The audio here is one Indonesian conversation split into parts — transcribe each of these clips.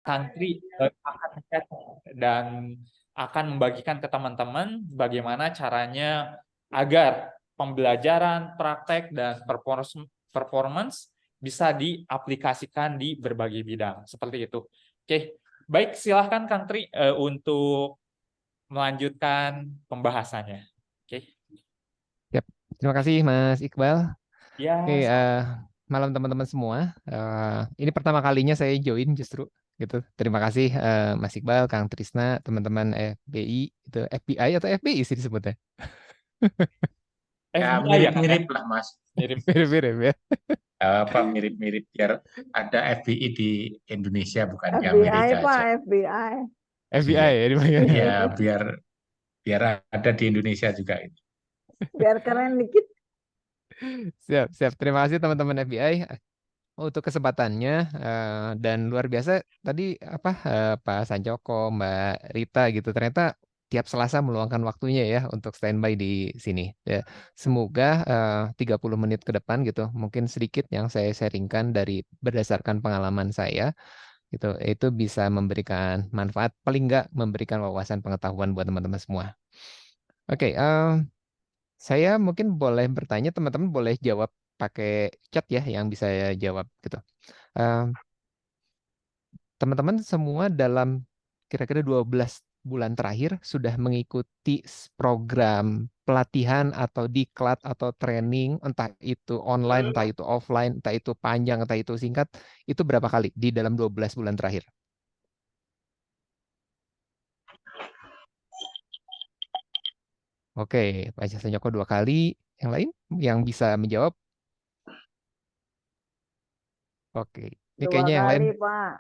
Country akan chat dan akan membagikan ke teman-teman bagaimana caranya agar pembelajaran, praktek, dan performance bisa diaplikasikan di berbagai bidang. Seperti itu. Oke, baik, silahkan Kang Tri untuk melanjutkan pembahasannya. Oke. Yap. Terima kasih Mas Iqbal. Oke, Ya, malam teman-teman semua. Ini pertama kalinya saya join justru gitu. Terima kasih Mas Iqbal, Kang Trisna, teman-teman FBI, itu FBI atau FBI sih disebutnya. Ya FBI ya Kang ya? mirip-mirip lah Mas. Mirip. Mirip-mirip ya. Apa mirip-mirip biar ada FBI di Indonesia bukan di FBI Amerika Pak, aja. FBI. FBI Iya. ya dipanggil. Ya biar biar ada di Indonesia juga ini. Biar keren dikit. Siap, siap. Terima kasih teman-teman FBI untuk kesempatannya dan luar biasa tadi apa Pak Sancoko, Mbak Rita gitu. Ternyata tiap Selasa meluangkan waktunya ya untuk standby di sini. Ya, semoga 30 menit ke depan gitu, mungkin sedikit yang saya sharingkan dari berdasarkan pengalaman saya gitu, itu bisa memberikan manfaat, paling nggak memberikan wawasan pengetahuan buat teman-teman semua. Oke, saya mungkin boleh bertanya, teman-teman boleh jawab pakai chat ya yang bisa saya jawab gitu. Eh, Teman-teman semua dalam kira-kira 12 bulan terakhir sudah mengikuti program pelatihan atau diklat atau training, entah itu online, entah itu offline, entah itu panjang, entah itu singkat, itu berapa kali di dalam 12 bulan terakhir? Oke, Pak Joko 2 kali. Yang lain yang bisa menjawab? Oke, ini 2 kayaknya yang lain. kali Pak.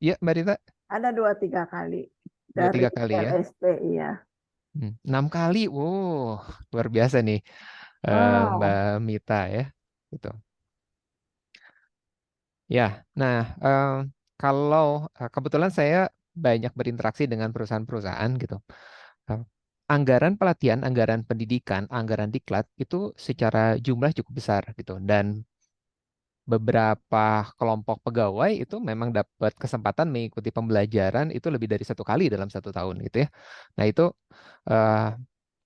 Iya, Mbak Rita, Ada 2-3 kali. 2-3 Dari kali ya. LSP, iya. 6 kali, wow, luar biasa nih Mbak Wow. Mita ya. Gitu. Ya, nah kalau kebetulan saya banyak berinteraksi dengan perusahaan-perusahaan gitu. Eh, Anggaran pelatihan, anggaran pendidikan, anggaran diklat itu secara jumlah cukup besar gitu. Dan beberapa kelompok pegawai itu memang dapat kesempatan mengikuti pembelajaran itu lebih dari 1 kali dalam 1 tahun gitu ya. Nah itu eh,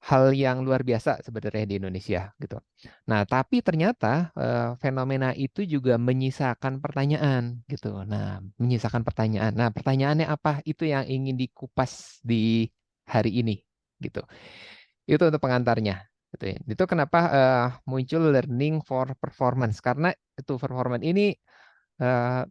hal yang luar biasa sebenarnya di Indonesia gitu. Nah tapi ternyata fenomena itu juga menyisakan pertanyaan gitu. Nah menyisakan pertanyaan. Nah pertanyaannya apa? Itu yang ingin dikupas di hari ini gitu. Itu untuk pengantarnya. Gitu ya. Itu kenapa muncul learning for performance karena itu performance ini eh,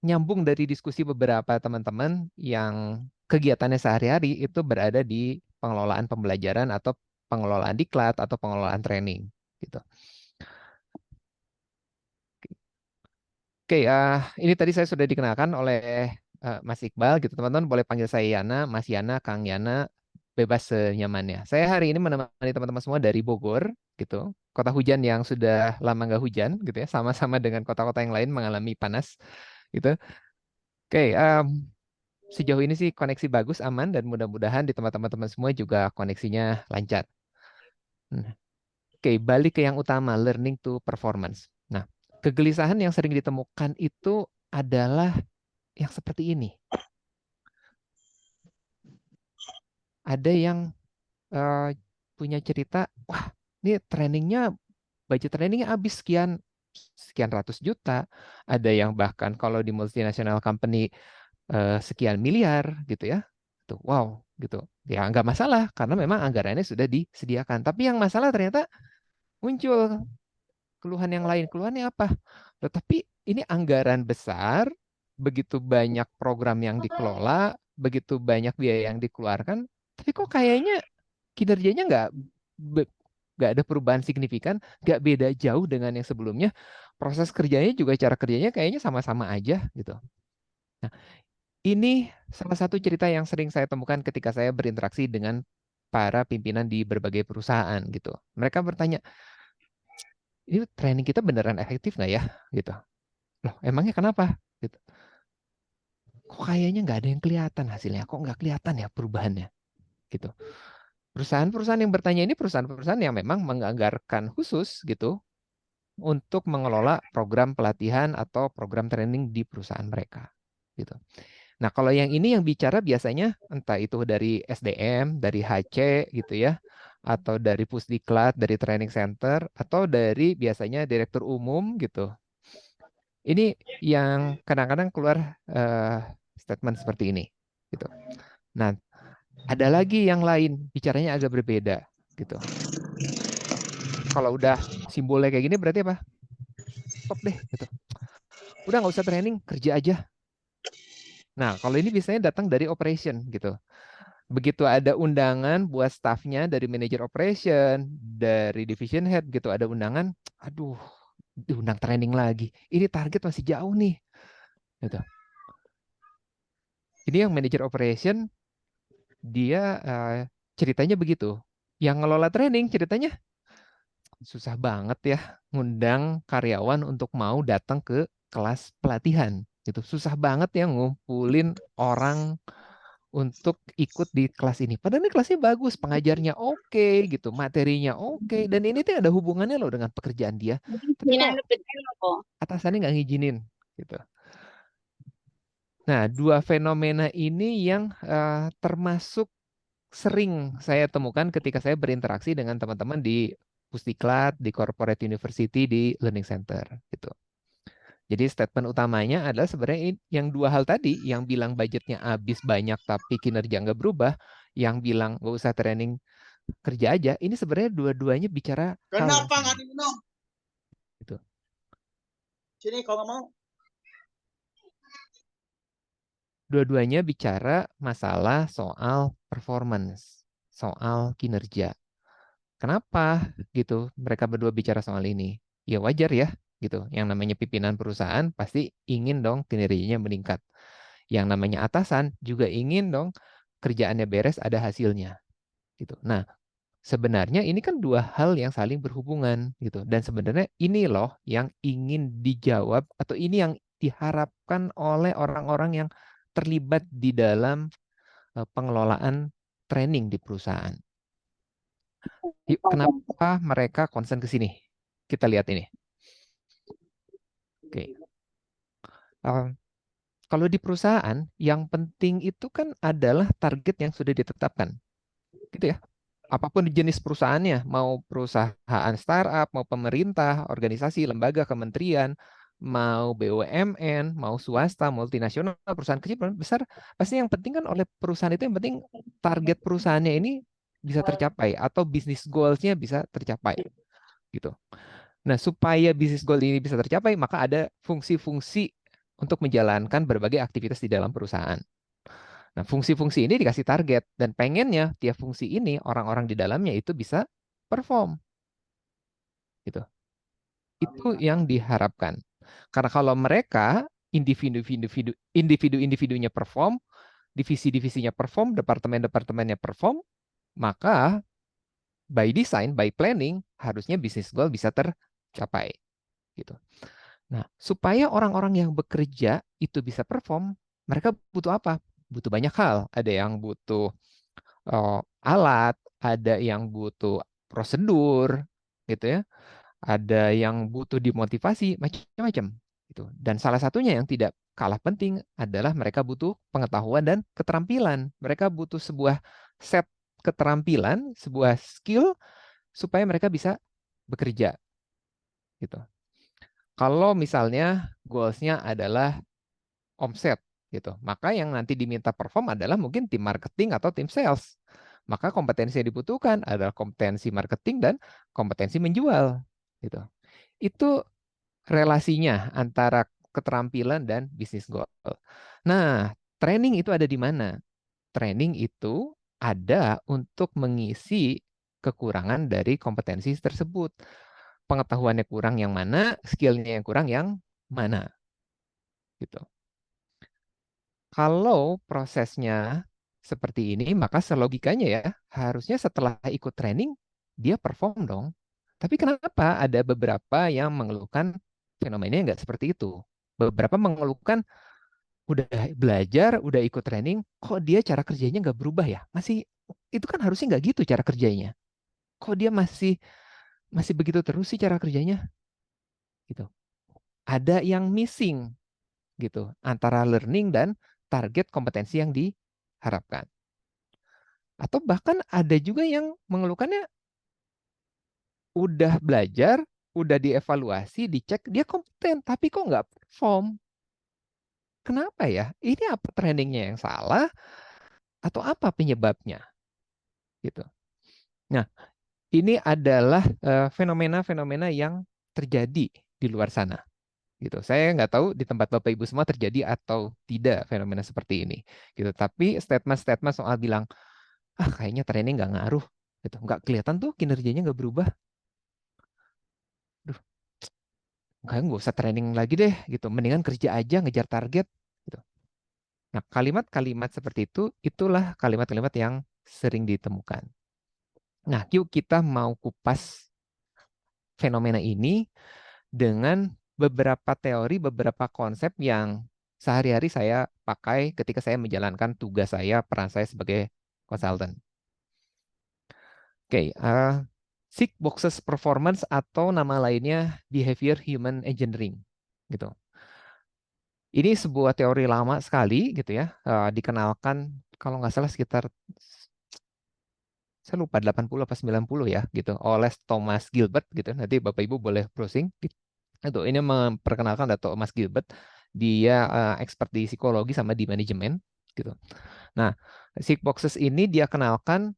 nyambung dari diskusi beberapa teman-teman yang kegiatannya sehari-hari itu berada di pengelolaan pembelajaran atau pengelolaan diklat atau pengelolaan training gitu. Oke, ini tadi saya sudah dikenalkan oleh Mas Iqbal gitu. Teman-teman boleh panggil saya Yana, Mas Yana, Kang Yana, bebas senyamannya. Saya hari ini menemani teman-teman semua dari Bogor gitu. Kota hujan yang sudah lama nggak hujan gitu ya. Sama-sama dengan kota-kota yang lain mengalami panas gitu. Oke, sejauh ini sih koneksi bagus, aman, dan mudah-mudahan di tempat teman-teman semua juga koneksinya lancar. Nah, oke, balik ke yang utama, learning to performance. Nah, kegelisahan yang sering ditemukan itu adalah yang seperti ini. Ada yang punya cerita, wah, ini budget trainingnya habis sekian sekian ratus juta. Ada yang bahkan kalau di multinational company sekian miliar gitu ya. Tuh, wow, gitu. Ya nggak masalah karena memang anggarannya sudah disediakan. Tapi yang masalah ternyata muncul keluhan yang lain. Keluhannya apa? Tetapi ini anggaran besar, begitu banyak program yang dikelola, begitu banyak biaya yang dikeluarkan, tapi kok kayaknya kinerjanya be- nggak ada perubahan signifikan, nggak beda jauh dengan yang sebelumnya. Proses kerjanya juga cara kerjanya kayaknya sama-sama aja gitu. Nah, ini salah satu cerita yang sering saya temukan ketika saya berinteraksi dengan para pimpinan di berbagai perusahaan gitu. Mereka bertanya, ini training kita beneran efektif nggak ya? Gitu. Loh, emangnya kenapa? Gitu. Kok kayaknya nggak ada yang kelihatan hasilnya? Kok nggak kelihatan ya perubahannya? Gitu. Perusahaan-perusahaan yang bertanya ini perusahaan-perusahaan yang memang menganggarkan khusus gitu untuk mengelola program pelatihan atau program training di perusahaan mereka. gitu. Nah, kalau yang ini yang bicara biasanya entah itu dari SDM, dari HC gitu ya, atau dari Pusdiklat, dari training center, atau dari biasanya direktur umum gitu. Ini yang kadang-kadang keluar statement seperti ini gitu. Nah, ada lagi yang lain bicaranya agak berbeda gitu. Kalau udah simbolnya kayak gini berarti apa? Stop deh gitu. Udah nggak usah training, kerja aja. Nah, kalau ini biasanya datang dari operation gitu. Begitu ada undangan buat staffnya dari manajer operation, dari division head gitu, ada undangan, aduh, diundang training lagi. Ini target masih jauh nih. Gitu. Ini yang manajer operation, dia ceritanya begitu. Yang ngelola training ceritanya susah banget ya ngundang karyawan untuk mau datang ke kelas pelatihan. Gitu. Susah banget ya ngumpulin orang untuk ikut di kelas ini. Padahal ini kelasnya bagus, pengajarnya oke gitu, materinya oke, dan ini tuh ada hubungannya loh dengan pekerjaan dia. Tapi kok atasannya nggak ngizinin gitu. Nah, dua fenomena ini yang termasuk sering saya temukan ketika saya berinteraksi dengan teman-teman di Pusdiklat, di Corporate University, di Learning Center gitu. Jadi statement utamanya adalah sebenarnya yang dua hal tadi, yang bilang budgetnya habis banyak tapi kinerja nggak berubah, yang bilang nggak usah training kerja aja, ini sebenarnya dua-duanya bicara hal yang Kenapa sama. nggak diminum? Gitu. Sini kalau nggak mau. Dua-duanya bicara masalah soal performance, soal kinerja. Kenapa gitu mereka berdua bicara soal ini? Ya wajar ya gitu. Yang namanya pimpinan perusahaan pasti ingin dong kinerjanya meningkat. Yang namanya atasan juga ingin dong kerjaannya beres, ada hasilnya gitu. Nah, sebenarnya ini kan dua hal yang saling berhubungan gitu. Dan sebenarnya ini loh yang ingin dijawab atau ini yang diharapkan oleh orang-orang yang terlibat di dalam pengelolaan training di perusahaan. Yuk, kenapa mereka concern ke sini? Kita lihat ini. Oke. Kalau di perusahaan, yang penting itu kan adalah target yang sudah ditetapkan. Gitu ya. Apapun jenis perusahaannya, mau perusahaan startup, mau pemerintah, organisasi, lembaga, kementerian, mau BUMN, mau swasta, multinasional, perusahaan kecil, perusahaan besar, pasti yang penting kan oleh perusahaan itu yang penting target perusahaannya ini bisa tercapai atau bisnis goals-nya bisa tercapai gitu. Nah, supaya bisnis goal ini bisa tercapai, maka ada fungsi-fungsi untuk menjalankan berbagai aktivitas di dalam perusahaan. Nah, fungsi-fungsi ini dikasih target dan pengennya tiap fungsi ini orang-orang di dalamnya itu bisa perform. Gitu. Itu yang diharapkan. Karena kalau mereka individu-individunya perform, divisi-divisinya perform, departemen-departemennya perform, maka by design, by planning, harusnya bisnis goal bisa tercapai. Gitu. Nah, supaya orang-orang yang bekerja itu bisa perform, mereka butuh apa? Butuh banyak hal. Ada yang butuh alat, ada yang butuh prosedur, gitu ya. Ada yang butuh dimotivasi, macam-macam. Gitu. Dan salah satunya yang tidak kalah penting adalah mereka butuh pengetahuan dan keterampilan. Mereka butuh sebuah set keterampilan, sebuah skill supaya mereka bisa bekerja. Gitu. Kalau misalnya goals-nya adalah omset gitu, maka yang nanti diminta perform adalah mungkin tim marketing atau tim sales. Maka kompetensi yang dibutuhkan adalah kompetensi marketing dan kompetensi menjual gitu. Itu relasinya antara keterampilan dan bisnis goal. Nah, training itu ada di mana? Training itu ada untuk mengisi kekurangan dari kompetensi tersebut. Pengetahuannya kurang yang mana, skillnya yang kurang yang mana. Gitu. Kalau prosesnya seperti ini, maka selogikanya ya, harusnya setelah ikut training, dia perform dong. Tapi kenapa ada beberapa yang mengeluhkan fenomenanya nggak seperti itu? Beberapa mengeluhkan, udah belajar, udah ikut training, kok dia cara kerjanya nggak berubah ya? Masih, itu kan harusnya nggak gitu cara kerjanya. Kok dia masih begitu terus sih cara kerjanya? Gitu. Ada yang missing gitu antara learning dan target kompetensi yang diharapkan. Atau bahkan ada juga yang mengeluhkannya udah belajar, udah dievaluasi, dicek, dia kompeten, tapi kok nggak perform. Kenapa ya? Ini apa trainingnya yang salah atau apa penyebabnya? Gitu. Nah, ini adalah fenomena-fenomena yang terjadi di luar sana. Gitu. Saya nggak tahu di tempat Bapak Ibu semua terjadi atau tidak fenomena seperti ini. Gitu. Tapi statement-statement soal bilang, kayaknya training nggak ngaruh. Gitu. Nggak kelihatan tuh kinerjanya nggak berubah. Duh, kayak nggak usah training lagi deh. Gitu. Mendingan kerja aja, ngejar target. Gitu. Nah, kalimat-kalimat seperti itu, itulah kalimat-kalimat yang sering ditemukan. Nah, yuk kita mau kupas fenomena ini dengan beberapa teori, beberapa konsep yang sehari-hari saya pakai ketika saya menjalankan tugas saya, peran saya sebagai konsultan. Oke, Six Boxes Performance atau nama lainnya Behavior Human Engineering, gitu. Ini sebuah teori lama sekali, gitu ya, dikenalkan kalau nggak salah sekitar saya lupa 80 apa 90 ya, gitu, oleh Thomas Gilbert, gitu. Nanti Bapak Ibu boleh browsing. Itu ini memperkenalkan Thomas Gilbert, dia expert di psikologi sama di manajemen, gitu. Nah, six boxes ini dia kenalkan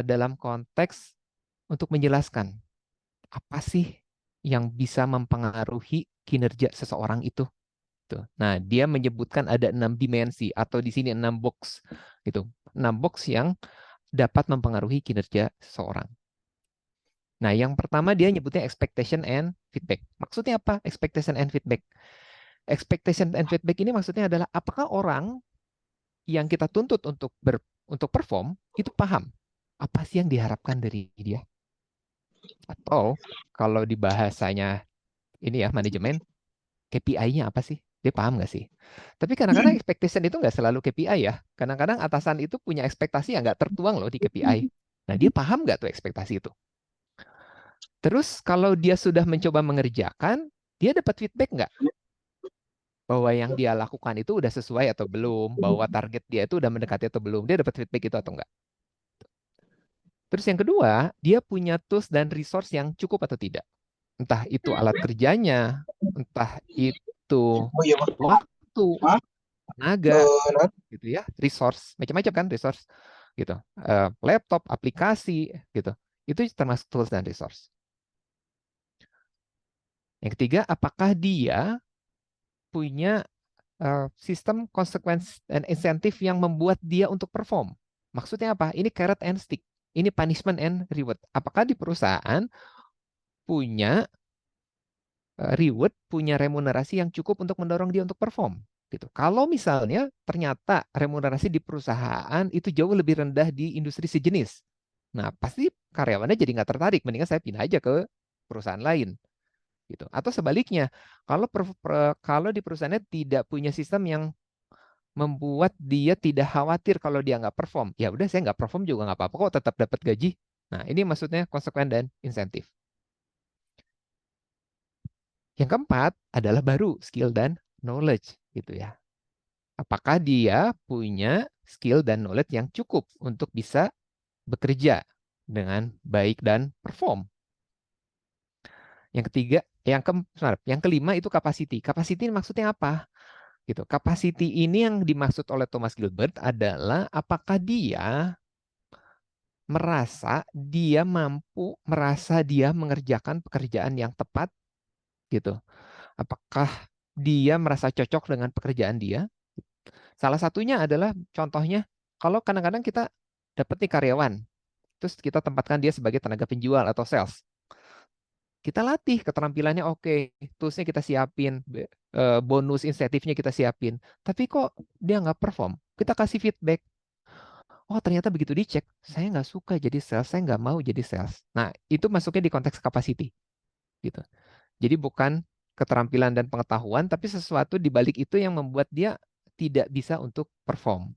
dalam konteks untuk menjelaskan apa sih yang bisa mempengaruhi kinerja seseorang itu. Tuh. Nah, dia menyebutkan ada 6 dimensi atau di sini 6 box, gitu. 6 box yang dapat mempengaruhi kinerja seseorang. Nah, yang pertama dia nyebutnya expectation and feedback. Maksudnya apa? Expectation and feedback. Expectation and feedback ini maksudnya adalah apakah orang yang kita tuntut untuk perform itu paham apa sih yang diharapkan dari dia? Atau kalau di bahasanya ini ya manajemen, KPI-nya apa sih? Dia paham nggak sih? Tapi kadang-kadang expectation itu nggak selalu KPI ya. Kadang-kadang atasan itu punya ekspektasi yang nggak tertuang loh di KPI. Nah, dia paham nggak tuh ekspektasi itu? Terus kalau dia sudah mencoba mengerjakan, dia dapat feedback nggak? Bahwa yang dia lakukan itu udah sesuai atau belum? Bahwa target dia itu udah mendekati atau belum? Dia dapat feedback itu atau nggak? Terus yang kedua, dia punya tools dan resource yang cukup atau tidak? Entah itu alat kerjanya, entah itu Oh iya, Mas. waktu, Hah? tenaga, Nat. gitu ya, resource, macam-macam kan resource, gitu, laptop, aplikasi, gitu, itu termasuk tools dan resource. Yang ketiga, apakah dia punya sistem consequence dan insentif yang membuat dia untuk perform? Maksudnya apa? Ini carrot and stick, ini punishment and reward. Apakah di perusahaan punya reward, punya remunerasi yang cukup untuk mendorong dia untuk perform? Gitu. Kalau misalnya ternyata remunerasi di perusahaan itu jauh lebih rendah di industri sejenis, nah pasti karyawannya jadi nggak tertarik, mendingan saya pindah aja ke perusahaan lain, gitu. Atau sebaliknya, kalau di perusahaannya tidak punya sistem yang membuat dia tidak khawatir kalau dia nggak perform, ya udah saya nggak perform juga nggak apa-apa kok, tetap dapat gaji. Nah ini maksudnya konsekuen dan insentif. Yang keempat adalah baru skill dan knowledge, gitu ya. Apakah dia punya skill dan knowledge yang cukup untuk bisa bekerja dengan baik dan perform. Yang ketiga, yang kelima itu capacity. Capacity maksudnya apa? Gitu. Capacity ini yang dimaksud oleh Thomas Gilbert adalah apakah dia merasa dia mampu, merasa dia mengerjakan pekerjaan yang tepat, gitu. Apakah dia merasa cocok dengan pekerjaan dia? Salah satunya adalah contohnya kalau kadang-kadang kita dapat nih karyawan, terus kita tempatkan dia sebagai tenaga penjual atau sales. Kita latih keterampilannya, oke, toolsnya kita siapin, bonus insentifnya kita siapin. Tapi kok dia nggak perform? Kita kasih feedback. Oh ternyata begitu dicek, saya nggak suka jadi sales, saya nggak mau jadi sales. Nah itu masuknya di konteks capacity, gitu. Jadi bukan keterampilan dan pengetahuan, tapi sesuatu di balik itu yang membuat dia tidak bisa untuk perform.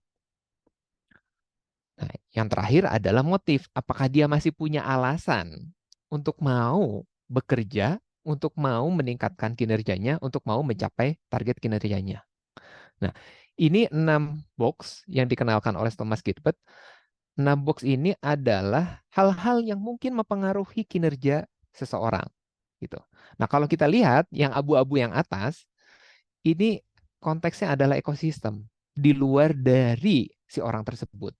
Nah, yang terakhir adalah motif. Apakah dia masih punya alasan untuk mau bekerja, untuk mau meningkatkan kinerjanya, untuk mau mencapai target kinerjanya. Nah, ini 6 box yang dikenalkan oleh Thomas Gilbert. 6 box ini adalah hal-hal yang mungkin mempengaruhi kinerja seseorang. Gitu. Nah, kalau kita lihat yang abu-abu yang atas, ini konteksnya adalah ekosistem di luar dari si orang tersebut.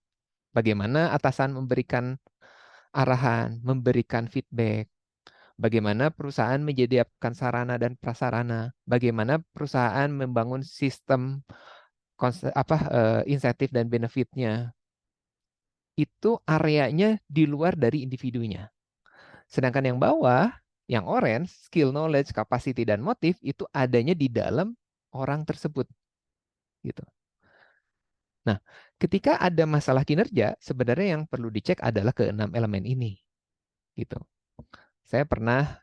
Bagaimana atasan memberikan arahan, memberikan feedback, bagaimana perusahaan menyediakan sarana dan prasarana, bagaimana perusahaan membangun sistem insentif dan benefitnya. Itu areanya di luar dari individunya. Sedangkan yang bawah, yang orange, skill, knowledge, capacity, dan motif, itu adanya di dalam orang tersebut. Gitu. Nah, ketika ada masalah kinerja, sebenarnya yang perlu dicek adalah keenam elemen ini. Gitu. Saya pernah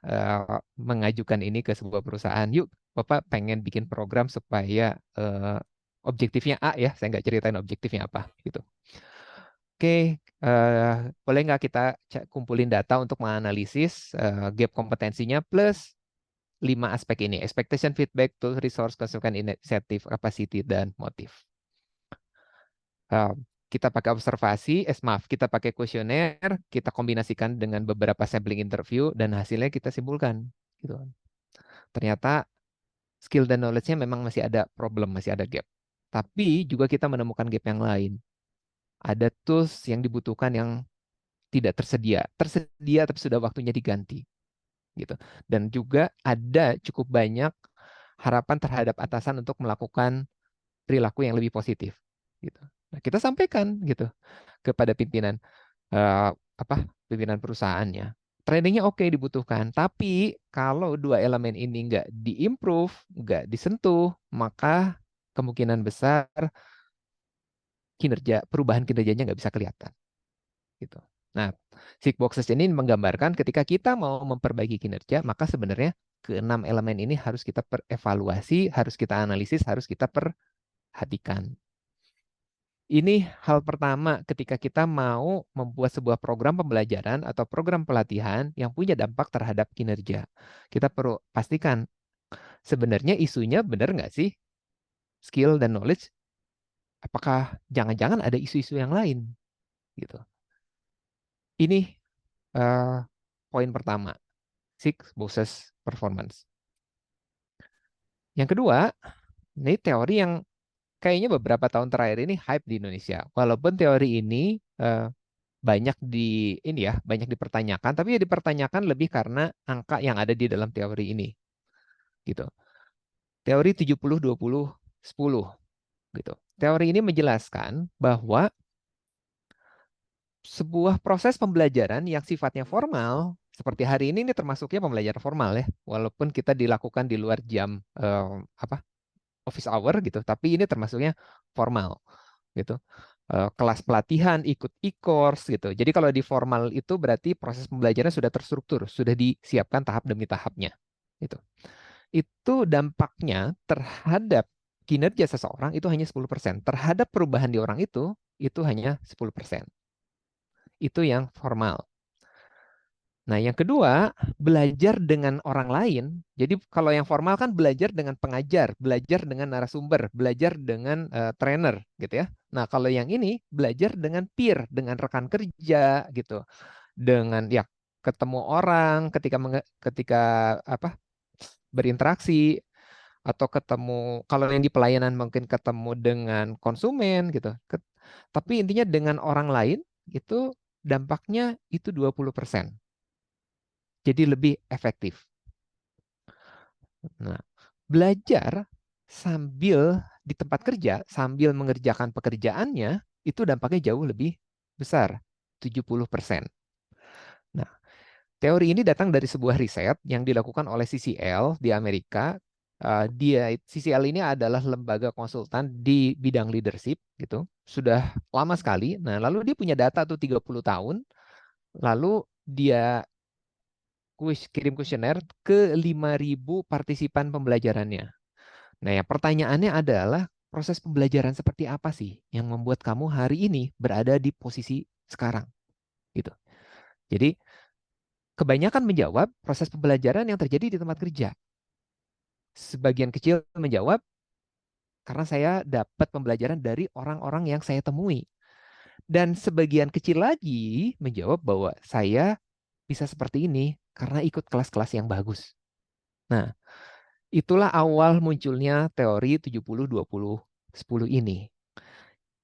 mengajukan ini ke sebuah perusahaan. Yuk, Bapak pengen bikin program supaya objektifnya A ya. Saya nggak ceritain objektifnya apa. Gitu. Oke, boleh nggak kita kumpulin data untuk menganalisis gap kompetensinya plus 5 aspek ini. Expectation, feedback, tools, resource, konstruksi inisiatif, capacity, dan motif. Kita pakai observasi, kita pakai kuesioner, kita kombinasikan dengan beberapa sampling interview, dan hasilnya kita simpulkan. Gitu. Ternyata skill dan knowledge-nya memang masih ada problem, masih ada gap. Tapi juga kita menemukan gap yang lain. Ada tools yang dibutuhkan yang tidak tersedia. Tersedia tapi sudah waktunya diganti. Gitu. Dan juga ada cukup banyak harapan terhadap atasan untuk melakukan perilaku yang lebih positif. Gitu. Nah, kita sampaikan gitu kepada pimpinan pimpinan perusahaannya. Trainingnya oke dibutuhkan, tapi kalau 2 elemen ini nggak diimprove, nggak disentuh, maka kemungkinan besar perubahan kinerjanya nggak bisa kelihatan. Gitu. Nah, six boxes ini menggambarkan ketika kita mau memperbaiki kinerja, maka sebenarnya ke-6 elemen ini harus kita evaluasi, harus kita analisis, harus kita perhatikan. Ini hal pertama ketika kita mau membuat sebuah program pembelajaran atau program pelatihan yang punya dampak terhadap kinerja. Kita perlu pastikan sebenarnya isunya benar nggak sih? Skill dan knowledge, apakah jangan-jangan ada isu-isu yang lain? Gitu. Ini poin pertama, six boxes performance. Yang kedua, ini teori yang kayaknya beberapa tahun terakhir ini hype di Indonesia. Walaupun teori ini banyak banyak dipertanyakan, tapi ya dipertanyakan lebih karena angka yang ada di dalam teori ini. Gitu. Teori 70-20-10 gitu. Teori ini menjelaskan bahwa sebuah proses pembelajaran yang sifatnya formal, seperti hari ini termasuknya pembelajaran formal ya, walaupun kita dilakukan di luar jam office hour gitu, tapi ini termasuknya formal gitu. Kelas pelatihan, ikut e-course gitu. Jadi kalau di formal itu berarti proses pembelajaran sudah terstruktur, sudah disiapkan tahap demi tahapnya. Gitu. Itu dampaknya terhadap kinerja seseorang itu hanya 10%. Terhadap perubahan di orang itu hanya 10%. Itu yang formal. Nah, yang kedua, belajar dengan orang lain. Jadi kalau yang formal kan belajar dengan pengajar, belajar dengan narasumber, belajar dengan trainer gitu ya. Nah, kalau yang ini belajar dengan peer, dengan rekan kerja gitu. Dengan ya ketemu orang ketika berinteraksi atau ketemu kalau yang di pelayanan mungkin ketemu dengan konsumen gitu. Tapi intinya dengan orang lain itu dampaknya itu 20%. Jadi lebih efektif. Nah, belajar sambil di tempat kerja, sambil mengerjakan pekerjaannya, itu dampaknya jauh lebih besar, 70%. Nah, teori ini datang dari sebuah riset yang dilakukan oleh CCL di Amerika. CCL ini adalah lembaga konsultan di bidang leadership, gitu. Sudah lama sekali. Nah, lalu dia punya data tuh 30 tahun. Lalu dia kirim kuesioner ke 5.000 partisipan pembelajarannya. Nah, ya pertanyaannya adalah proses pembelajaran seperti apa sih yang membuat kamu hari ini berada di posisi sekarang? Gitu. Jadi, kebanyakan menjawab proses pembelajaran yang terjadi di tempat kerja. Sebagian kecil menjawab Karena saya dapat pembelajaran dari orang-orang yang saya temui. Dan sebagian kecil lagi menjawab bahwa saya bisa seperti ini karena ikut kelas-kelas yang bagus. Nah, itulah awal munculnya teori 70-20-10 ini.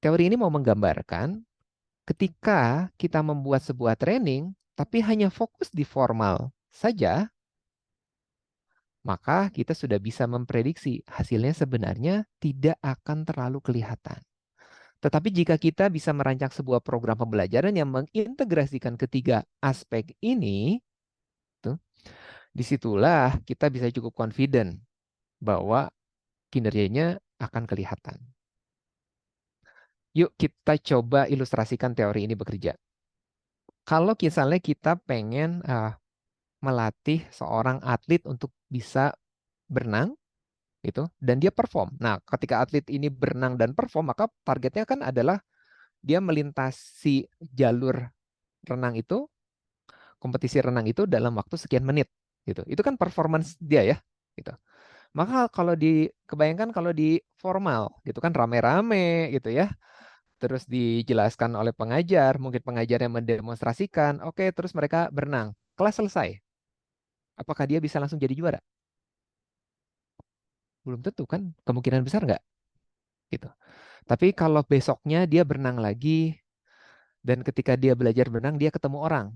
Teori ini mau menggambarkan ketika kita membuat sebuah training, tapi hanya fokus di formal saja, maka kita sudah bisa memprediksi hasilnya sebenarnya tidak akan terlalu kelihatan. Tetapi jika kita bisa merancang sebuah program pembelajaran yang mengintegrasikan ketiga aspek ini, disitulah kita bisa cukup confident bahwa kinerjanya akan kelihatan. Yuk kita coba ilustrasikan teori ini bekerja. Kalau misalnya kita pengen melatih seorang atlet untuk bisa berenang, gitu, dan dia perform. Nah, ketika atlet ini berenang dan perform, maka targetnya kan adalah dia melintasi jalur renang itu, kompetisi renang itu dalam waktu sekian menit, gitu. Itu kan performance dia ya, gitu. Maka kalau kebayangkan kalau di formal, gitu kan rame-rame, gitu ya. Terus dijelaskan oleh pengajar, mungkin pengajar yang mendemonstrasikan, oke, terus mereka berenang, kelas selesai. Apakah dia bisa langsung jadi juara? Belum tentu kan, kemungkinan besar nggak? Gitu. Tapi kalau besoknya dia berenang lagi, dan ketika dia belajar berenang, dia ketemu orang.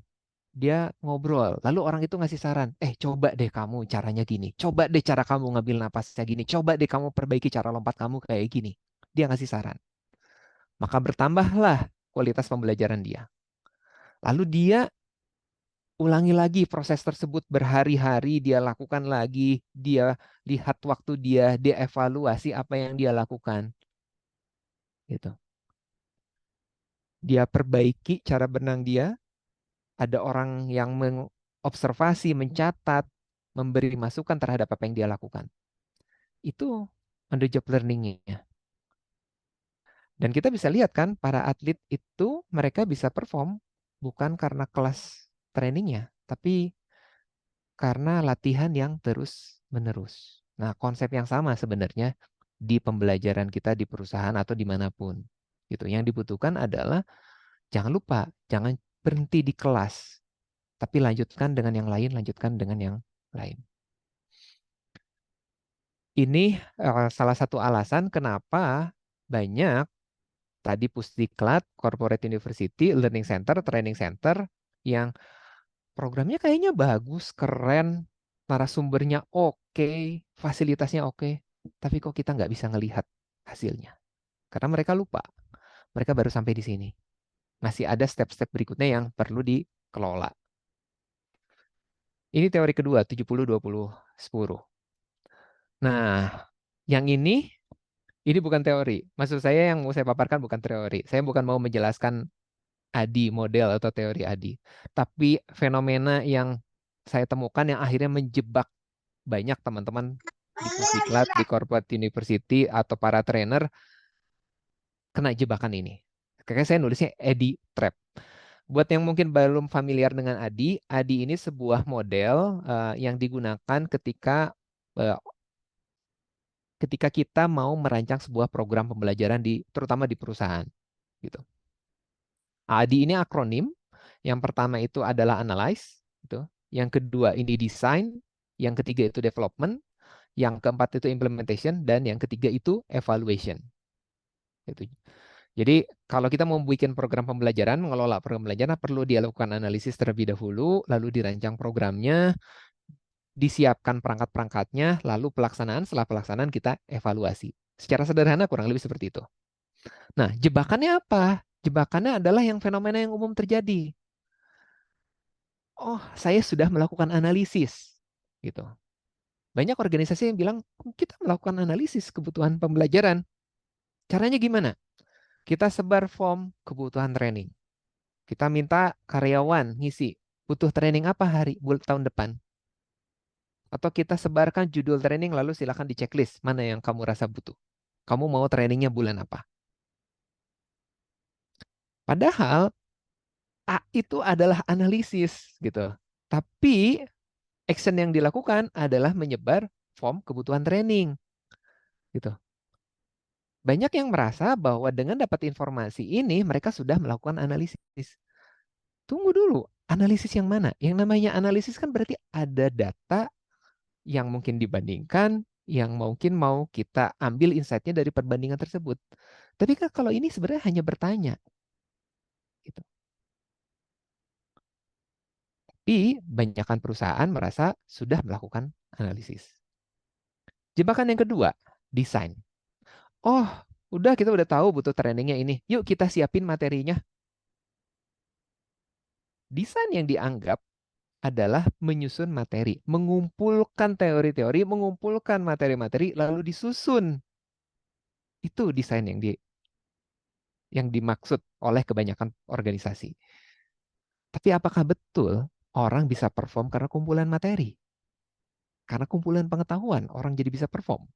Dia ngobrol, lalu orang itu ngasih saran, coba deh kamu caranya gini, coba deh cara kamu ngambil napasnya gini, coba deh kamu perbaiki cara lompat kamu kayak gini. Dia ngasih saran. Maka bertambahlah kualitas pembelajaran dia. Lalu dia ulangi lagi proses tersebut berhari-hari, dia lakukan lagi, dia lihat waktu dia evaluasi apa yang dia lakukan. Gitu. Dia perbaiki cara berenang dia, ada orang yang mengobservasi, mencatat, memberi masukan terhadap apa yang dia lakukan. Itu on the job learning-nya. Dan kita bisa lihat kan, para atlet itu mereka bisa perform bukan karena kelas trainingnya, tapi karena latihan yang terus-menerus. Nah, konsep yang sama sebenarnya di pembelajaran kita di perusahaan atau dimanapun. Gitu. Yang dibutuhkan adalah jangan lupa, jangan berhenti di kelas, tapi lanjutkan dengan yang lain, lanjutkan dengan yang lain. Ini salah satu alasan kenapa banyak tadi Pusdiklat, Corporate University, Learning Center, Training Center yang programnya kayaknya bagus, keren, narasumbernya oke, fasilitasnya oke, tapi kok kita nggak bisa ngelihat hasilnya. Karena mereka lupa, mereka baru sampai di sini. Masih ada step-step berikutnya yang perlu dikelola. Ini teori kedua, 70-20-10. Nah, yang ini bukan teori. Maksud saya yang mau saya paparkan bukan teori. Saya bukan mau menjelaskan ADI, model atau teori ADI. Tapi fenomena yang saya temukan yang akhirnya menjebak banyak teman-teman di Pusdiklat, di Corporate University, atau para trainer kena jebakan ini. Kayak saya nulisnya ADI Trap. Buat yang mungkin belum familiar dengan ADI, ADI ini sebuah model yang digunakan ketika kita mau merancang sebuah program pembelajaran terutama di perusahaan. Gitu. ADI ini akronim. Yang pertama itu adalah analyze, gitu. Yang kedua ini design, yang ketiga itu development, yang keempat itu implementation, dan yang ketiga itu evaluation. Gitu. Jadi kalau kita mau bikin program pembelajaran, mengelola program pembelajaran perlu dilakukan analisis terlebih dahulu, lalu dirancang programnya, disiapkan perangkat-perangkatnya, lalu pelaksanaan, setelah pelaksanaan kita evaluasi. Secara sederhana kurang lebih seperti itu. Nah, jebakannya apa? Jebakannya adalah yang fenomena yang umum terjadi. Oh, saya sudah melakukan analisis. Gitu. Banyak organisasi yang bilang, kita melakukan analisis kebutuhan pembelajaran. Caranya gimana? Kita sebar form kebutuhan training. Kita minta karyawan ngisi, butuh training apa tahun depan. Atau kita sebarkan judul training lalu silakan di checklist mana yang kamu rasa butuh. Kamu mau trainingnya bulan apa? Padahal itu adalah analisis gitu. Tapi action yang dilakukan adalah menyebar form kebutuhan training gitu. Banyak yang merasa bahwa dengan dapat informasi ini mereka sudah melakukan analisis. Tunggu dulu, analisis yang mana? Yang namanya analisis kan berarti ada data yang mungkin dibandingkan, yang mungkin mau kita ambil insight-nya dari perbandingan tersebut. Tapi kan kalau ini sebenarnya hanya bertanya. Gitu. Tapi banyakkan perusahaan merasa sudah melakukan analisis. Jebakan yang kedua, desain. Oh, kita udah tahu butuh trainingnya ini. Yuk kita siapin materinya. Desain yang dianggap adalah menyusun materi, mengumpulkan teori-teori, mengumpulkan materi-materi, lalu disusun. Itu desain yang dimaksud oleh kebanyakan organisasi. Tapi apakah betul orang bisa perform karena kumpulan materi? Karena kumpulan pengetahuan, orang jadi bisa perform.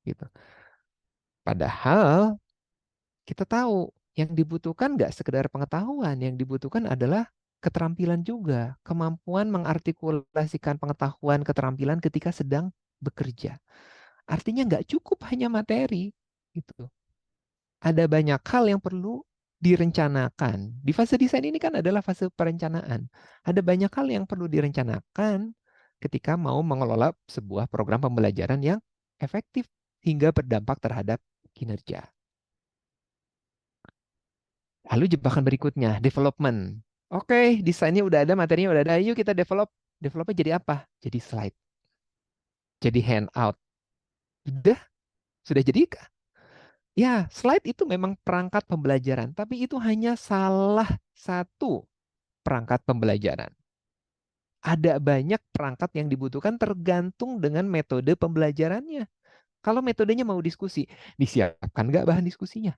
Gitu. Padahal kita tahu yang dibutuhkan nggak sekedar pengetahuan, yang dibutuhkan adalah keterampilan juga, kemampuan mengartikulasikan pengetahuan, keterampilan ketika sedang bekerja. Artinya nggak cukup hanya materi, gitu. Ada banyak hal yang perlu direncanakan. Di fase desain ini kan adalah fase perencanaan. Ada banyak hal yang perlu direncanakan ketika mau mengelola sebuah program pembelajaran yang efektif hingga berdampak terhadap kinerja. Lalu jebakan berikutnya, development. Oke, desainnya udah ada, materinya udah ada, yuk kita develop. Developnya jadi apa? Jadi slide. Jadi handout. Sudah jadi kah? Ya, slide itu memang perangkat pembelajaran, tapi itu hanya salah satu perangkat pembelajaran. Ada banyak perangkat yang dibutuhkan tergantung dengan metode pembelajarannya. Kalau metodenya mau diskusi, disiapkan nggak bahan diskusinya?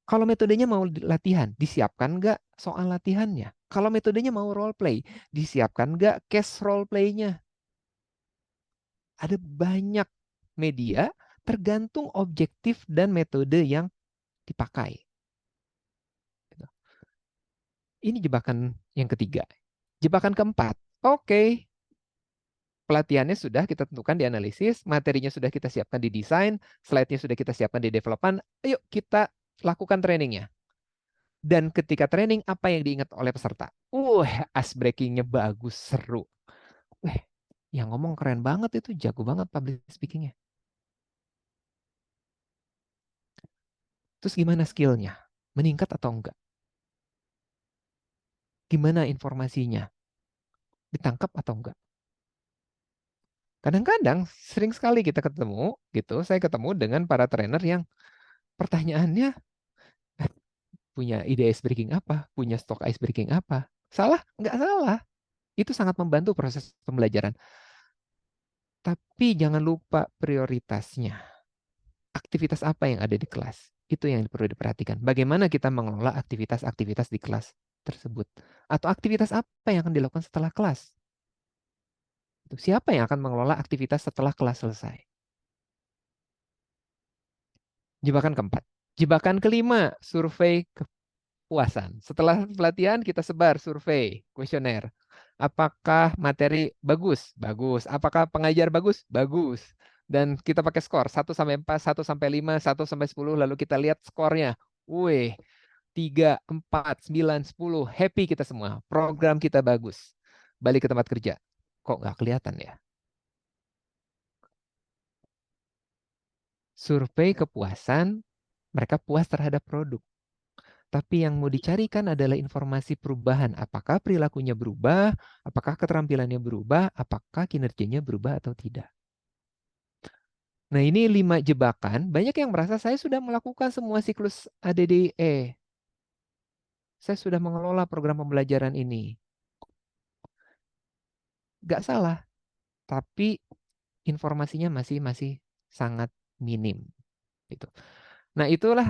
Kalau metodenya mau latihan, disiapkan nggak soal latihannya? Kalau metodenya mau role play, disiapkan nggak case role play-nya? Ada banyak media tergantung objektif dan metode yang dipakai. Ini jebakan yang ketiga. Jebakan keempat. Oke, pelatihannya sudah kita tentukan di analisis, materinya sudah kita siapkan di desain, slide-nya sudah kita siapkan di development. Ayo kita lakukan trainingnya. Dan ketika training, apa yang diingat oleh peserta? Ice breaking-nya bagus, seru. Yang ngomong keren banget itu, jago banget public speaking-nya. Terus gimana skill-nya? Meningkat atau enggak? Gimana informasinya? Ditangkap atau enggak? Kadang-kadang sering sekali kita ketemu gitu, saya ketemu dengan para trainer yang pertanyaannya punya ide ice breaking apa, punya stok ice breaking apa. Salah? Enggak salah. Itu sangat membantu proses pembelajaran. Tapi jangan lupa prioritasnya. Aktivitas apa yang ada di kelas? Itu yang perlu diperhatikan. Bagaimana kita mengelola aktivitas-aktivitas di kelas tersebut? Atau aktivitas apa yang akan dilakukan setelah kelas? Siapa yang akan mengelola aktivitas setelah kelas selesai? Jebakan keempat. Jebakan kelima, survei kepuasan. Setelah pelatihan kita sebar survei, kuesioner. Apakah materi bagus? Bagus. Apakah pengajar bagus? Bagus. Dan kita pakai skor 1 sampai 4, 1 sampai 5, 1 sampai 10, lalu kita lihat skornya. Wih, 3, 4, 9, 10. Happy kita semua. Program kita bagus. Balik ke tempat kerja. Kok nggak kelihatan ya? Survei kepuasan, mereka puas terhadap produk. Tapi yang mau dicarikan adalah informasi perubahan. Apakah perilakunya berubah? Apakah keterampilannya berubah? Apakah kinerjanya berubah atau tidak? Nah, ini 5 jebakan. Banyak yang merasa saya sudah melakukan semua siklus ADDIE. Saya sudah mengelola program pembelajaran ini. Gak salah. Tapi informasinya masih sangat minim. Gitu. Nah, itulah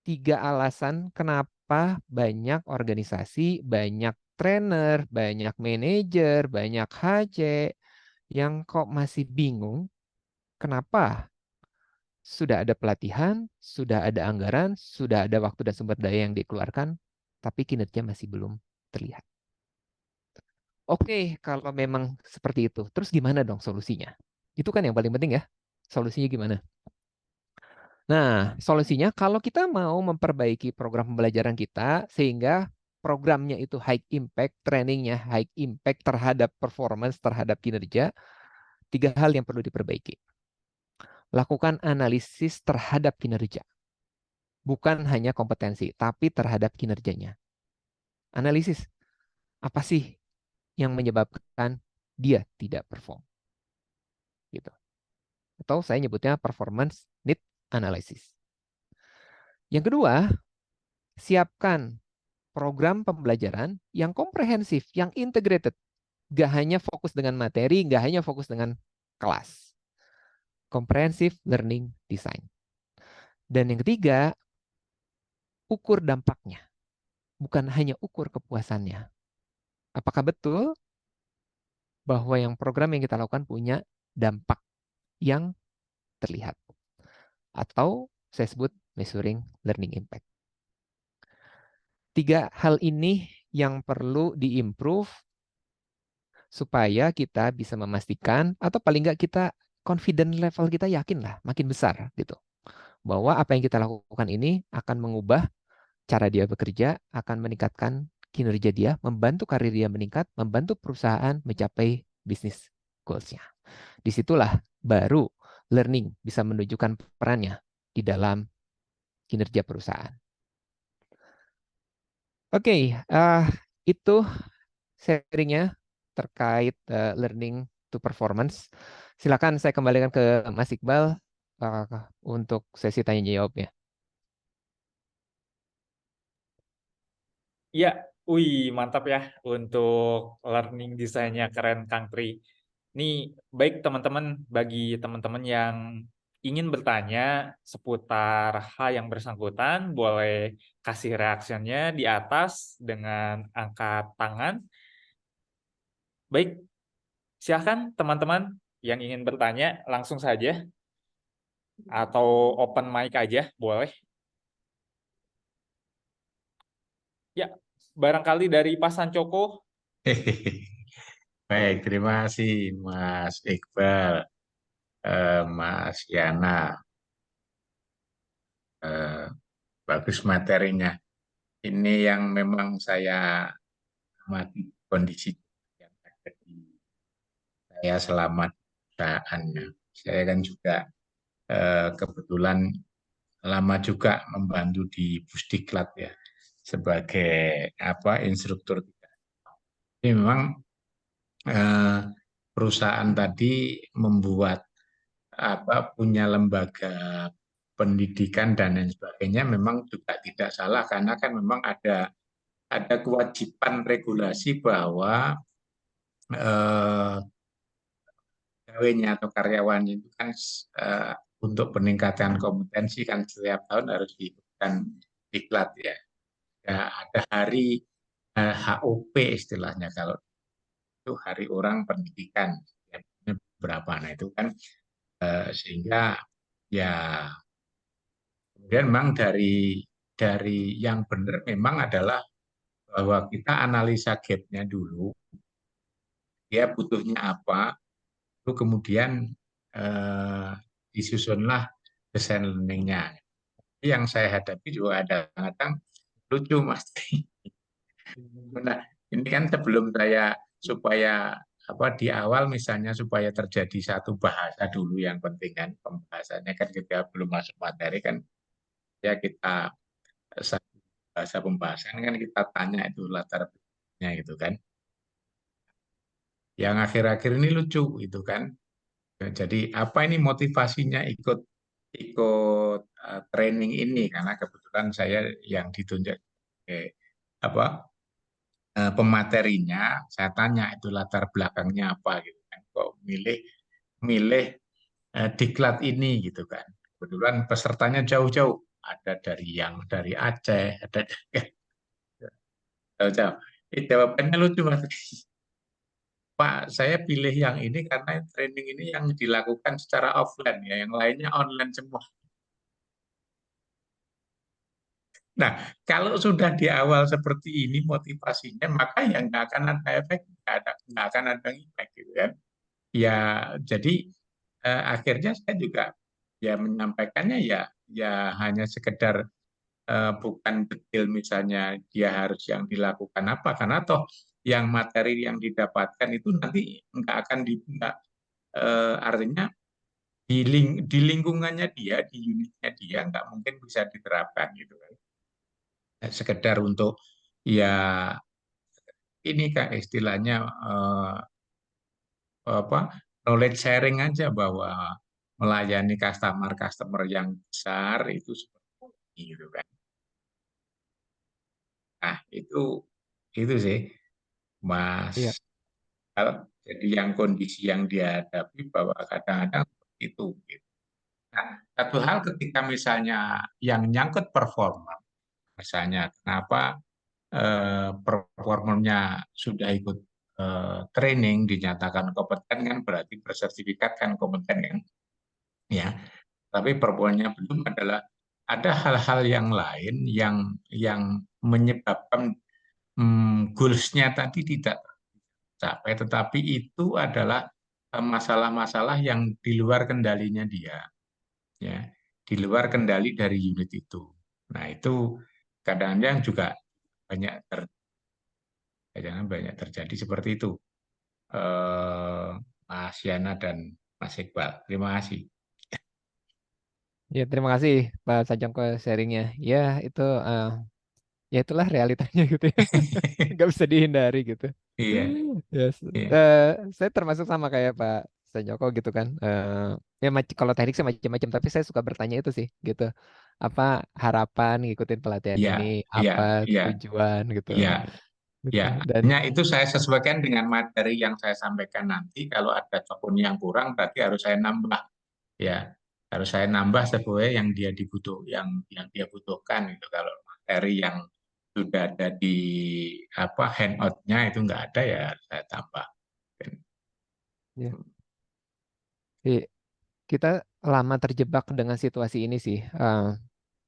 3 alasan kenapa banyak organisasi, banyak trainer, banyak manajer, banyak HC yang kok masih bingung kenapa sudah ada pelatihan, sudah ada anggaran, sudah ada waktu dan sumber daya yang dikeluarkan, tapi kinerja masih belum terlihat. Oke, kalau memang seperti itu, terus gimana dong solusinya? Itu kan yang paling penting ya, solusinya gimana? Nah, solusinya kalau kita mau memperbaiki program pembelajaran kita sehingga programnya itu high impact, trainingnya high impact terhadap performance, terhadap kinerja, 3 hal yang perlu diperbaiki. Lakukan analisis terhadap kinerja. Bukan hanya kompetensi, tapi terhadap kinerjanya. Analisis, apa sih yang menyebabkan dia tidak perform? Gitu. Atau saya nyebutnya performance need analysis. Yang kedua, siapkan program pembelajaran yang komprehensif, yang integrated. Gak hanya fokus dengan materi, gak hanya fokus dengan kelas. Comprehensive learning design. Dan yang ketiga, ukur dampaknya. Bukan hanya ukur kepuasannya. Apakah betul bahwa yang program yang kita lakukan punya dampak yang terlihat? Atau saya sebut measuring learning impact. 3 hal ini yang perlu diimprove supaya kita bisa memastikan atau paling nggak kita confident level kita yakin lah makin besar gitu. Bahwa apa yang kita lakukan ini akan mengubah cara dia bekerja, akan meningkatkan kinerja dia, membantu karir dia meningkat, membantu perusahaan mencapai bisnis goals-nya. Disitulah baru learning bisa menunjukkan perannya di dalam kinerja perusahaan. Oke, itu sharingnya terkait learning to performance. Silakan saya kembalikan ke Mas Iqbal untuk sesi tanya jawab ya. Ya, mantap ya untuk learning desainnya keren Kang Tri. Ini baik teman-teman, bagi teman-teman yang ingin bertanya seputar hal yang bersangkutan, boleh kasih reaksinya di atas dengan angkat tangan. Baik, silakan teman-teman yang ingin bertanya langsung saja atau open mic aja boleh. Ya, barangkali dari Pak Sancoko. Baik, terima kasih Mas Iqbal, Mas Yana. Bagus materinya. Ini yang memang saya amati kondisi yang ada di saya selama perusahaannya. Saya kan juga kebetulan lama juga membantu di Pusdiklat ya sebagai instruktur. Ini memang perusahaan tadi membuat punya lembaga pendidikan dan lain sebagainya memang juga tidak salah karena kan memang ada kewajiban regulasi bahwa pegawainya atau karyawannya itu kan untuk peningkatan kompetensi kan setiap tahun harus dilakukan diklat ya. Ada hari HOP istilahnya kalau itu hari orang pendidikan berapa. Nah itu kan sehingga ya kemudian memang dari yang benar memang adalah bahwa kita analisa gap-nya dulu, dia butuhnya apa, lalu kemudian disusunlah desain learning-nya. Yang saya hadapi juga ada kadang lucu Mas. Nah, ini kan sebelum saya supaya di awal misalnya supaya terjadi satu bahasa dulu yang penting kan pembahasannya kan kita belum masuk materi kan ya kita satu bahasa pembahasan kan kita tanya itu latar belakangnya gitu kan. Yang akhir-akhir ini lucu itu kan. Jadi apa ini motivasinya ikut training ini karena kebetulan saya yang ditunjuk pematerinya, saya tanya itu latar belakangnya apa gitu kan. Kok milih diklat ini gitu kan. Kebetulan pesertanya jauh-jauh, ada dari Aceh, ada dari jauh-jauh. Jawabannya lucu Mas. Pak, saya pilih yang ini karena training ini yang dilakukan secara offline ya, yang lainnya online semua. Nah, kalau sudah di awal seperti ini motivasinya, maka ya nggak akan ada efek, nggak akan ada impact gitu kan. Ya, jadi akhirnya saya juga ya menyampaikannya ya ya hanya sekedar bukan detail misalnya dia harus yang dilakukan apa, karena toh yang materi yang didapatkan itu nanti nggak akan artinya di lingkungannya dia, di unitnya dia nggak mungkin bisa diterapkan gitu kan. Sekedar untuk ya ini kan istilahnya apa knowledge sharing aja bahwa melayani customer yang besar itu seperti ini gitu kan. Nah, itu sih Mas. Iya, Jadi yang kondisi yang dihadapi bahwa kadang-kadang seperti itu. Gitu. Nah, satu hal ketika misalnya yang nyangkut performa, misalnya kenapa performanya sudah ikut training dinyatakan kompeten kan berarti bersertifikat kan kompeten kan, ya. Tapi performanya belum adalah ada hal-hal yang lain yang menyebabkan goals-nya tadi tidak tercapai, tetapi itu adalah masalah-masalah yang di luar kendalinya dia, ya, di luar kendali dari unit itu. Nah, itu kadang-kadang juga banyak banyak terjadi seperti itu, Mas Yana dan Mas Iqbal. Terima kasih. ya terima kasih Pak Sajongko sharingnya. Ya itu ya itulah realitanya gitu ya. Nggak bisa dihindari gitu. Iya, Yes. iya, Saya termasuk sama kayak Pak Sajoko gitu kan. Ya kalau teknik sih macam-macam, tapi saya suka bertanya itu sih gitu. Apa harapan ngikutin pelatihan iya, ini? iya, Apa iya, tujuan gitu. iya. Gitu. Ya, Dan hanya itu saya sesuaikan dengan materi yang saya sampaikan nanti. Kalau ada token yang kurang, berarti harus saya nambah. Ya, harus saya nambah sesuai yang dia butuhkan. Itu kalau materi yang sudah ada di apa handout-nya itu nggak ada ya harus saya tambah. ya, i- kita lama terjebak dengan situasi ini sih.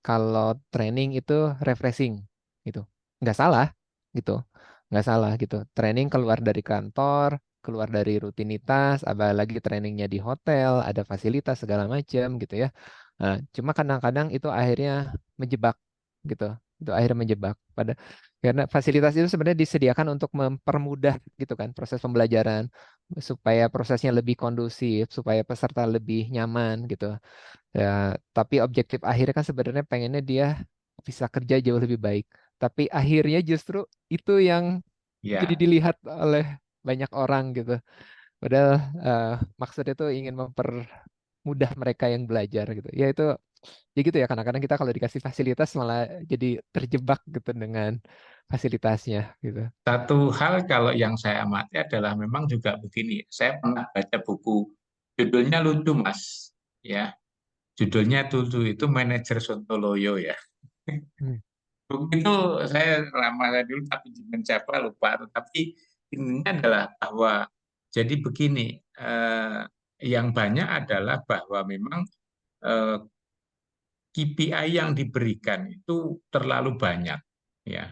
Kalau training itu refreshing gitu, nggak salah gitu, nggak salah gitu. Training keluar dari kantor, keluar dari rutinitas, apalagi trainingnya di hotel, ada fasilitas segala macam gitu ya. Cuma kadang-kadang itu akhirnya menjebak gitu, itu akhirnya menjebak karena fasilitas itu sebenarnya disediakan untuk mempermudah gitu kan proses pembelajaran supaya prosesnya lebih kondusif, supaya peserta lebih nyaman gitu. Ya, tapi objektif akhirnya kan sebenarnya pengennya dia bisa kerja jauh lebih baik. Tapi akhirnya justru itu yang jadi Ya, dilihat oleh banyak orang gitu. Padahal eh, maksudnya itu ingin mempermudah mereka yang belajar gitu. Ya itu ya gitu ya kadang-kadang kita kalau dikasih fasilitas malah jadi terjebak gitu dengan fasilitasnya gitu. satu hal kalau yang saya amati adalah memang juga begini. Saya pernah baca buku judulnya lucu, Mas. Ya, judulnya itu Manajer Sontoloyo ya. Hmm. Buku itu saya lama dulu tapi dengan siapa lupa. Tapi intinya adalah bahwa jadi begini, yang banyak adalah bahwa memang eh, KPI yang diberikan itu terlalu banyak, ya.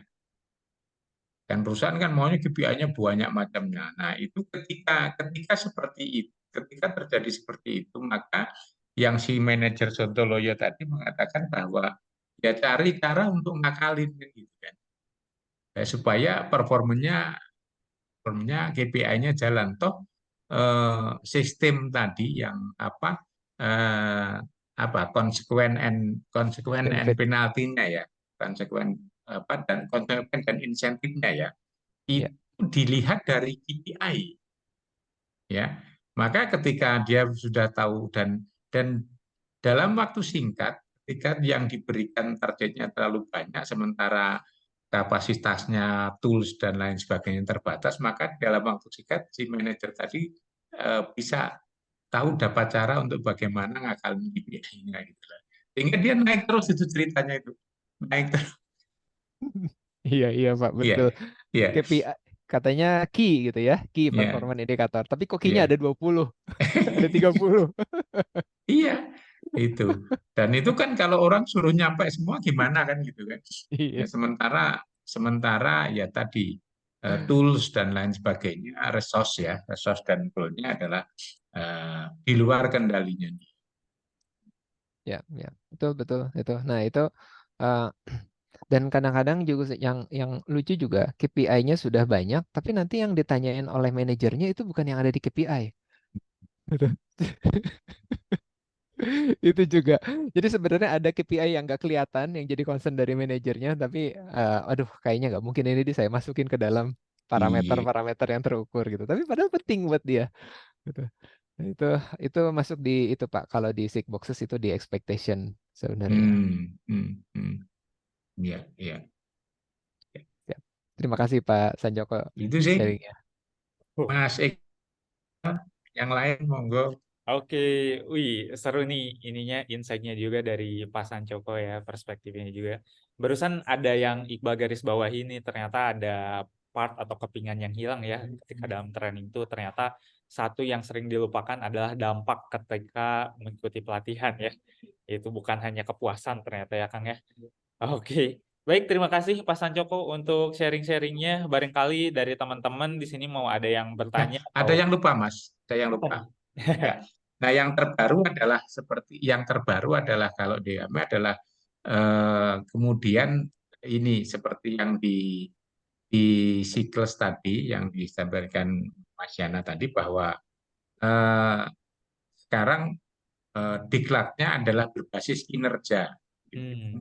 Dan perusahaan kan maunya KPI-nya banyak macamnya. Nah, itu ketika seperti itu, ketika terjadi seperti itu, maka yang si manajer Sontoloyo tadi mengatakan bahwa ya cari cara untuk ngakalin gitu kan. Ya, supaya performanya KPI-nya jalan toh sistem tadi yang eh, apa konsekuen and Benefit. penaltinya ya konsekuen dan konsekuen dan insentifnya ya Ya, itu dilihat dari KPI ya maka ketika dia sudah tahu dan dalam waktu singkat ketika yang diberikan targetnya terlalu banyak sementara kapasitasnya, tools dan lain sebagainya terbatas, maka dalam waktu singkat si manajer tadi bisa tahu dapat cara untuk bagaimana ngakalin KPI-nya gitu lah. Sehingga dia naik terus itu ceritanya itu. Naik terus. iya iya Pak, Iya. betul. Iya. KPI katanya key gitu ya, key Iya. performance indicator. Tapi kok key-nya Iya. ada 20, ada 30. Iya. Itu. Dan itu kan kalau orang suruh nyampe semua gimana kan gitu kan. Ya, Iya. sementara ya tadi tools dan lain sebagainya, resource dan tool-nya adalah di luar kendalinya. Ya, betul betul itu. Nah itu uh, dan kadang-kadang juga yang lucu juga KPI-nya sudah banyak, tapi nanti yang ditanyain oleh manajernya itu bukan yang ada di KPI. Gitu. Itu juga. Jadi sebenarnya ada KPI yang nggak kelihatan yang jadi concern dari manajernya, tapi aduh kayaknya nggak mungkin ini saya masukin ke dalam Iya. parameter-parameter yang terukur gitu. Tapi padahal penting buat dia. Gitu. Nah, itu masuk di itu Pak. Kalau di sick boxes itu di expectation sebenarnya. Hmm. Iya, iya. Siap. Terima kasih Pak Sanjoko Itu sih, sharingnya. Mas yang lain monggo. Oke, wih seru nih ininya insight-nya juga dari Pak Sancoko ya, perspektifnya juga. Barusan ada yang Iqbal garis bawah ini, ternyata ada part atau kepingan yang hilang ya ketika dalam training itu ternyata satu yang sering dilupakan adalah dampak ketika mengikuti pelatihan ya. Itu bukan hanya kepuasan ternyata ya Kang ya. Oke. Baik, terima kasih Pak Sancoko untuk sharing-sharingnya. Barangkali dari teman-teman di sini mau ada yang Nah, bertanya ada atau yang lupa, Mas. Ada yang lupa. Ya. Nah, yang terbaru adalah kalau DME adalah kemudian ini seperti yang di siklus tadi yang disampaikan Mas Yana tadi bahwa eh, sekarang diklatnya adalah berbasis kinerja. Hmm.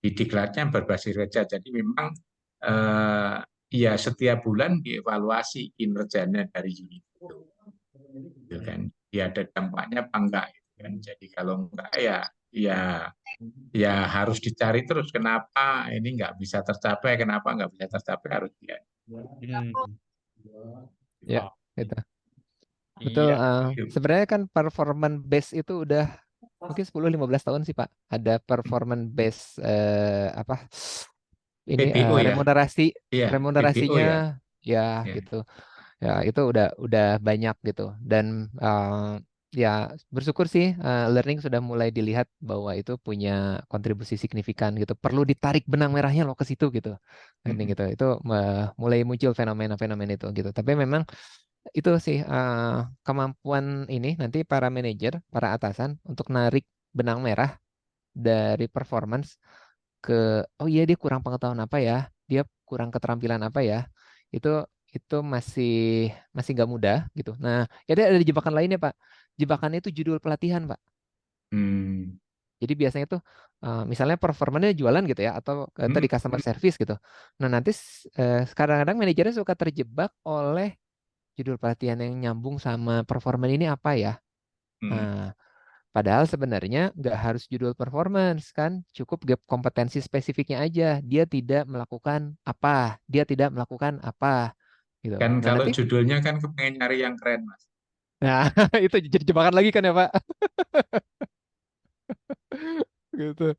Di diklatnya berbasis kinerja. Jadi memang eh, ya setiap bulan dievaluasi kinerjanya dari unit itu. Gitu kan. Ya ada dampaknya apa enggak gitu kan. Jadi kalau enggak ya harus dicari terus kenapa ini nggak bisa tercapai, kenapa nggak bisa tercapai harus dia. Ya, Oh, itu. Betul. iya. Sebenarnya kan performance base itu udah mungkin 10-15 tahun sih Pak. Ada performance base apa ini PBO ya, remunerasi iya PBO remunerasinya ya, ya ya. gitu. Ya itu udah banyak gitu. Dan ya bersyukur sih learning sudah mulai dilihat bahwa itu punya kontribusi signifikan gitu. Perlu ditarik benang merahnya loh ke situ gitu. Learning gitu. Itu mulai muncul fenomena-fenomena itu gitu. Tapi memang itu sih kemampuan ini nanti para manajer, para atasan untuk narik benang merah dari performance ke oh iya dia kurang pengetahuan apa ya, dia kurang keterampilan apa ya. Itu itu masih nggak mudah gitu. Nah, ada jebakan lainnya Pak. Jebakannya itu judul pelatihan Pak. Hmm. Jadi biasanya tuh misalnya performanya jualan gitu ya atau tadi customer service gitu. Nah, nanti kadang-kadang manajernya suka terjebak oleh judul pelatihan yang nyambung sama performan ini apa ya. Nah, padahal sebenarnya nggak harus judul performance kan, cukup gap kompetensi spesifiknya aja. Dia tidak melakukan apa, dia tidak melakukan apa, gitu. Kan Nah kalau nanti, judulnya kan kepengen nyari yang keren, Mas. nah itu jadi jebakan lagi kan ya Pak, gitu.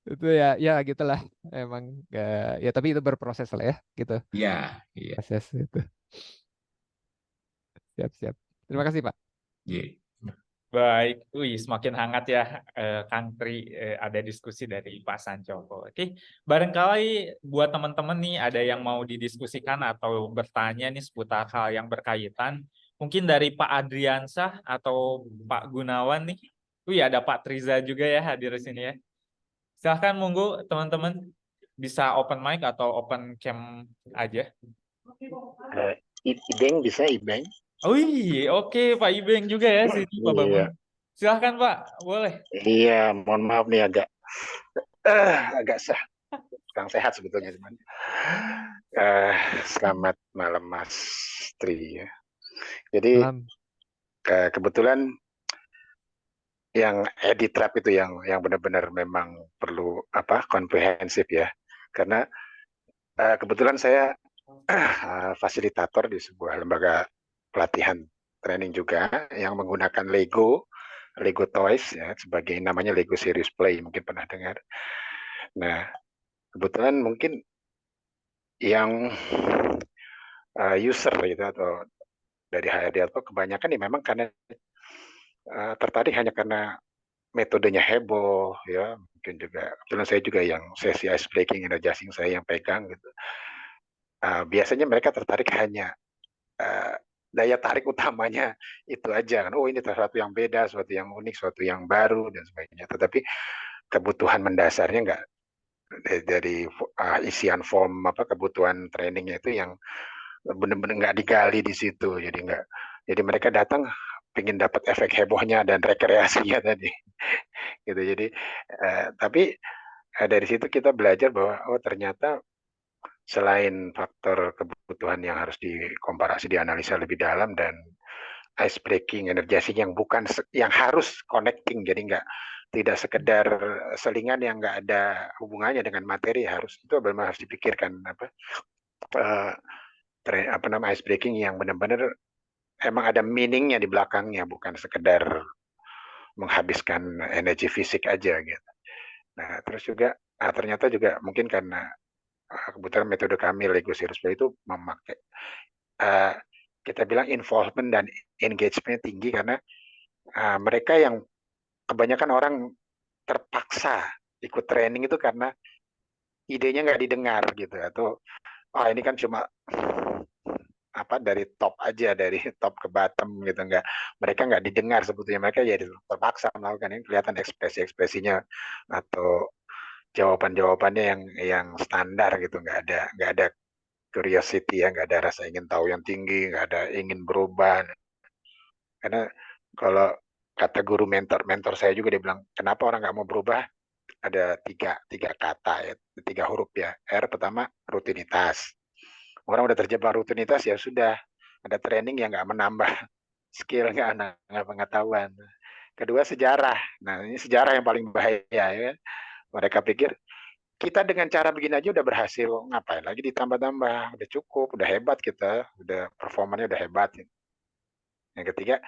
Itu ya gitulah. Emang ya tapi itu berproses lah ya, gitu. Iya, iya. Proses itu. Siap. Terima kasih Pak. Iya. Baik, wih semakin hangat ya Kang Tri ada diskusi dari Pak Sancoko. Oke, barangkali buat teman-teman nih ada yang mau didiskusikan atau bertanya nih seputar hal yang berkaitan. Mungkin dari Pak Adriansah atau Pak Gunawan nih. Wih ada Pak Triza juga ya hadir di sini ya. Silahkan monggo teman-teman bisa open mic atau open cam aja. Ibeng bisa Ibeng? Wih, oke Pak Ibeng juga ya sini Pak Bambang. Iya. Silahkan Pak, boleh. Iya, mohon maaf nih agak kurang sehat sebetulnya teman. Selamat malam Mas Tri ya. Jadi Salam. kebetulan yang edit trap itu yang benar-benar memang perlu komprehensif ya. Karena kebetulan saya fasilitator di sebuah lembaga pelatihan training juga yang menggunakan Lego Toys ya, sebagai namanya Lego Serious Play, mungkin pernah dengar. Nah, kebetulan mungkin yang user gitu atau dari HRD atau kebanyakan ya memang karena tertarik hanya karena metodenya heboh ya, mungkin juga kebetulan saya juga yang sesi ice breaking and adjusting saya yang pegang gitu. Biasanya mereka tertarik hanya daya tarik utamanya itu aja kan. Oh, ini sesuatu yang beda, sesuatu yang unik, sesuatu yang baru dan sebagainya. Tetapi kebutuhan mendasarnya nggak dari isian form kebutuhan trainingnya itu yang benar-benar nggak digali di situ. Jadi mereka datang pengen dapat efek hebohnya dan rekreasinya tadi gitu. Jadi tapi dari situ kita belajar bahwa oh ternyata selain faktor kebutuhan yang harus dikomparasi, dianalisa lebih dalam, dan ice breaking, energizing yang bukan yang harus connecting, jadi tidak sekedar selingan yang nggak ada hubungannya dengan materi, harus itu benar harus dipikirkan ice breaking yang benar-benar emang ada meaningnya di belakangnya, bukan sekedar menghabiskan energi fisik aja gitu. Nah terus juga ternyata juga mungkin karena kebetulan metode kami Lego Serious Play itu memakai kita bilang involvement dan engagement tinggi, karena mereka yang kebanyakan orang terpaksa ikut training itu karena idenya nggak didengar gitu, atau ini kan cuma dari top aja, dari top ke bottom gitu, mereka nggak didengar sebetulnya, mereka jadi terpaksa melakukan. Ini kelihatan ekspresi-ekspresinya atau jawaban-jawabannya yang standar gitu, nggak ada curiosity ya, nggak ada rasa ingin tahu yang tinggi, nggak ada ingin berubah. Karena kalau kata guru mentor saya juga, dia bilang kenapa orang nggak mau berubah, ada tiga kata ya, 3 huruf ya. R pertama rutinitas. Orang udah terjebak rutinitas, ya sudah, ada training yang nggak menambah skill, nggak pengetahuan. Kedua sejarah. Nah ini sejarah yang paling bahaya ya. Mereka pikir kita dengan cara begini aja udah berhasil, ngapain lagi ditambah-tambah, udah cukup, udah hebat kita, udah performanya udah hebat. Yang ketiga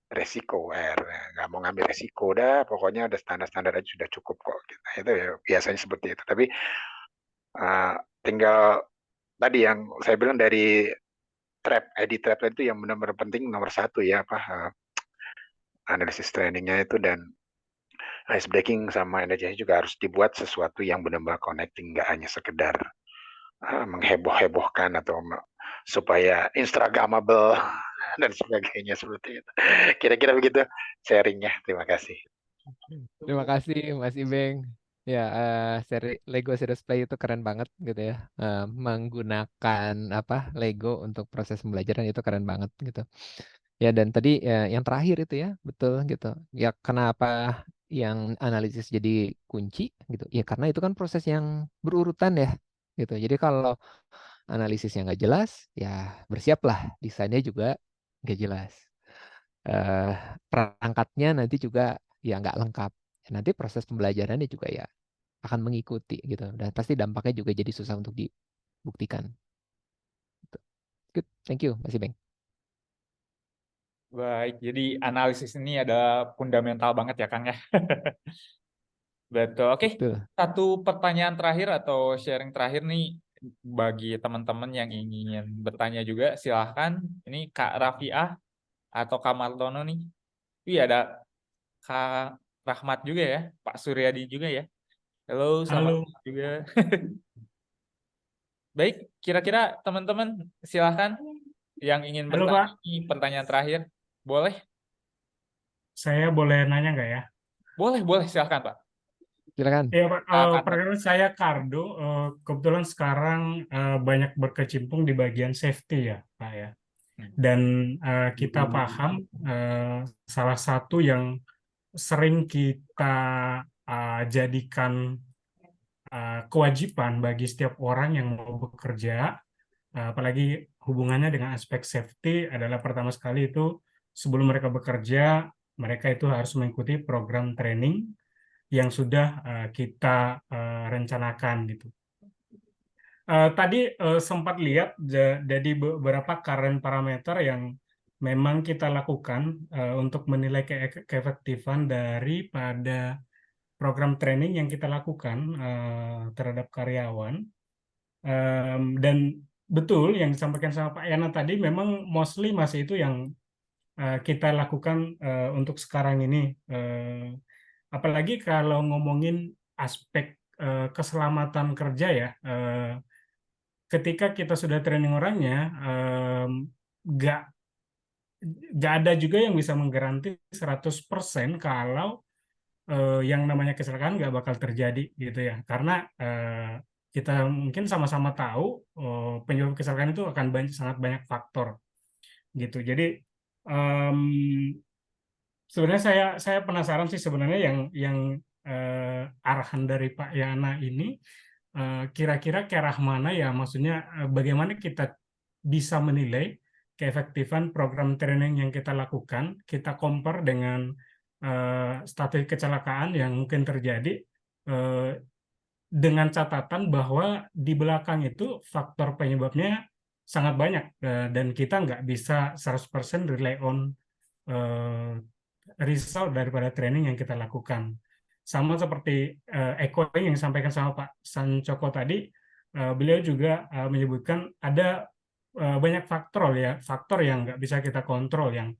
resiko, nggak mau ngambil resiko, dah pokoknya udah standar-standar aja sudah cukup kok. Nah, itu ya biasanya seperti itu. Tapi tinggal tadi yang saya bilang dari edit trap itu yang benar-benar penting, nomor 1 ya, analisis trainingnya itu, dan ice breaking sama energi juga harus dibuat sesuatu yang benar-benar connecting, nggak hanya sekedar mengheboh-hebohkan atau supaya instagramable dan sebagainya seperti itu. Kira-kira begitu sharingnya. Terima kasih. Terima kasih Mas Ibeng. Ya, seri Lego Serious Play itu keren banget gitu ya. Menggunakan Lego untuk proses pembelajaran itu keren banget gitu. Ya, dan tadi yang terakhir itu ya, betul gitu. Ya, kenapa yang analisis jadi kunci gitu? Ya karena itu kan proses yang berurutan ya gitu. Jadi kalau analisisnya nggak jelas, ya bersiaplah desainnya juga nggak jelas. Perangkatnya nanti juga ya nggak lengkap. Nanti proses pembelajarannya juga ya akan mengikuti gitu. Dan pasti dampaknya juga jadi susah untuk dibuktikan. Good, thank you, Mas Ibeng. Baik, jadi analisis ini ada fundamental banget ya Kang ya. Betul. Oke, Betul. satu pertanyaan terakhir atau sharing terakhir nih bagi teman-teman yang ingin bertanya juga, silahkan. Ini Kak Rafiah atau Kak Martono nih. Iya, ada Kak Rahmat juga ya, Pak Suryadi juga ya. Halo, selamat Halo. malam juga. Baik, kira-kira teman-teman silahkan yang ingin Halo, bertanya Pak. ini pertanyaan terakhir. Boleh? Saya boleh nanya nggak ya? Boleh, silahkan Pak. Silakan. Ya, Pak. Silakan. Perkenalkan saya Kardo. Kebetulan sekarang banyak berkecimpung di bagian safety ya, Pak ya. Dan kita paham salah satu yang sering kita jadikan kewajiban bagi setiap orang yang mau bekerja, apalagi hubungannya dengan aspek safety, adalah pertama sekali itu sebelum mereka bekerja, mereka itu harus mengikuti program training yang sudah kita rencanakan gitu. Tadi sempat lihat jadi beberapa current parameter yang memang kita lakukan untuk menilai keefektifan daripada program training yang kita lakukan terhadap karyawan. Dan betul yang disampaikan sama Pak Yana tadi, memang mostly masih itu yang kita lakukan untuk sekarang ini. Apalagi kalau ngomongin aspek keselamatan kerja ya, ketika kita sudah training orangnya, nggak nggak ada juga yang bisa menggaranti 100% kalau yang namanya kecelakaan nggak bakal terjadi gitu ya. Karena kita mungkin sama-sama tahu penyebab kecelakaan itu akan sangat banyak faktor gitu. Jadi em, sebenarnya saya penasaran sih sebenarnya yang arahan dari Pak Yana ini kira-kira ke arah mana ya, maksudnya bagaimana kita bisa menilai keefektifan program training yang kita lakukan, kita compare dengan statistik kecelakaan yang mungkin terjadi eh, dengan catatan bahwa di belakang itu faktor penyebabnya sangat banyak dan kita nggak bisa 100% rely on eh, result daripada training yang kita lakukan. Sama seperti echoing yang disampaikan sama Pak Sancoko tadi, beliau juga menyebutkan ada banyak faktor yang nggak bisa kita kontrol, yang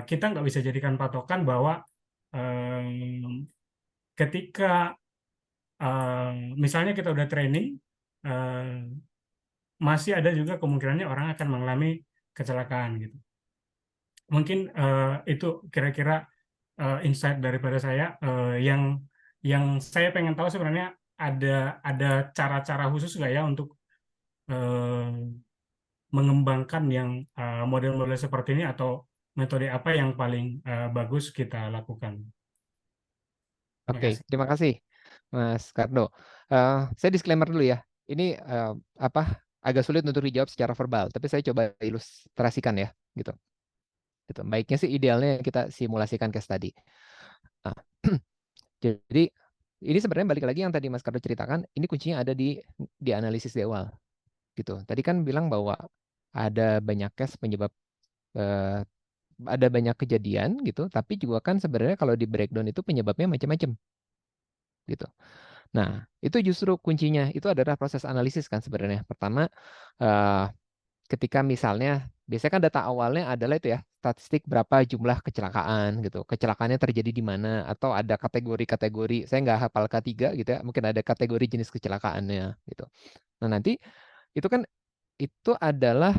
kita nggak bisa jadikan patokan bahwa ketika misalnya kita udah training, masih ada juga kemungkinannya orang akan mengalami kecelakaan gitu. Mungkin itu kira-kira insight daripada saya. Yang saya pengen tahu sebenarnya ada cara-cara khusus nggak ya untuk mengembangkan yang model-model seperti ini, atau metode apa yang paling bagus kita lakukan. Terima Oke, kasih. terima kasih Mas Kardo. Saya disclaimer dulu ya. Ini agak sulit untuk dijawab secara verbal, tapi saya coba ilustrasikan ya, gitu. Gitu. Baiknya sih idealnya kita simulasikan case tadi. Jadi ini sebenarnya balik lagi yang tadi Mas Kardo ceritakan, ini kuncinya ada di analisis di awal. Gitu. Tadi kan bilang bahwa ada banyak case penyebab ada banyak kejadian gitu, tapi juga kan sebenarnya kalau di breakdown itu penyebabnya macam-macam. Gitu. Nah, itu justru kuncinya itu adalah proses analisis kan sebenarnya. Pertama, ketika misalnya biasanya kan data awalnya adalah itu ya, statistik berapa jumlah kecelakaan gitu. Kecelakaannya terjadi di mana, atau ada kategori-kategori. Saya nggak hafal K3 gitu ya, mungkin ada kategori jenis kecelakaannya gitu. Nah, nanti itu kan itu adalah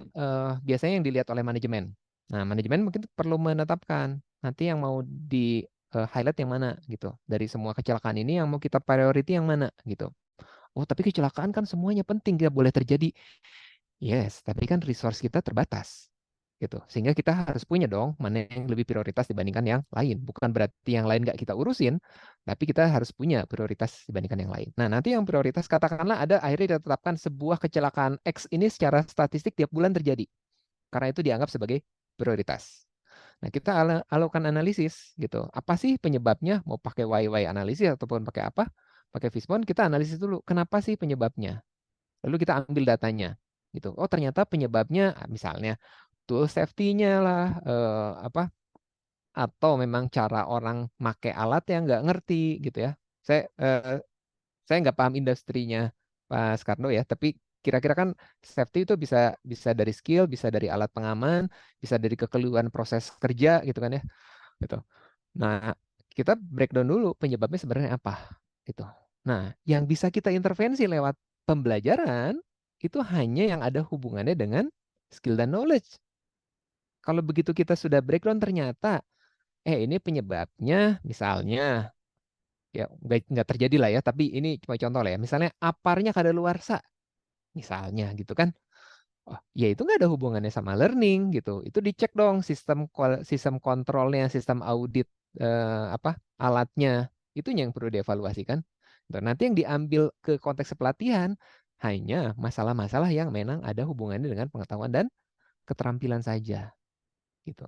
biasanya yang dilihat oleh manajemen. Nah, manajemen mungkin perlu menetapkan nanti yang mau di highlight yang mana gitu. Dari semua kecelakaan ini yang mau kita priority yang mana gitu. Oh, tapi kecelakaan kan semuanya penting, nggak boleh terjadi. Yes, tapi kan resource kita terbatas gitu. Sehingga kita harus punya dong mana yang lebih prioritas dibandingkan yang lain. Bukan berarti yang lain nggak kita urusin, tapi kita harus punya prioritas dibandingkan yang lain. Nah, nanti yang prioritas katakanlah ada akhirnya ditetapkan sebuah kecelakaan X ini secara statistik tiap bulan terjadi. Karena itu dianggap sebagai prioritas. Nah, kita lakukan analisis gitu. Apa sih penyebabnya? Mau pakai YY analisis ataupun pakai apa? Pakai Fishbone, kita analisis dulu. Kenapa sih penyebabnya? Lalu kita ambil datanya. Gitu. Oh, ternyata penyebabnya misalnya tool safety-nya lah, apa? Atau memang cara orang pakai alat yang nggak ngerti gitu ya. Saya nggak paham industrinya Pak Skardo ya, tapi kira-kira kan safety itu bisa dari skill, bisa dari alat pengaman, bisa dari kekeliruan proses kerja gitu kan ya. Gitu. Nah, kita breakdown dulu penyebabnya sebenarnya apa gitu. Nah, yang bisa kita intervensi lewat pembelajaran itu hanya yang ada hubungannya dengan skill dan knowledge. Kalau begitu kita sudah breakdown ternyata ini penyebabnya misalnya ya nggak terjadi lah ya, tapi ini cuma contoh lah ya. Misalnya aparnya kadaluarsa misalnya gitu kan. Oh, ya itu nggak ada hubungannya sama learning gitu. Itu dicek dong sistem kontrolnya, sistem audit apa alatnya. Itu yang perlu dievaluasikan. Dan nanti yang diambil ke konteks pelatihan hanya masalah-masalah yang memang ada hubungannya dengan pengetahuan dan keterampilan saja gitu.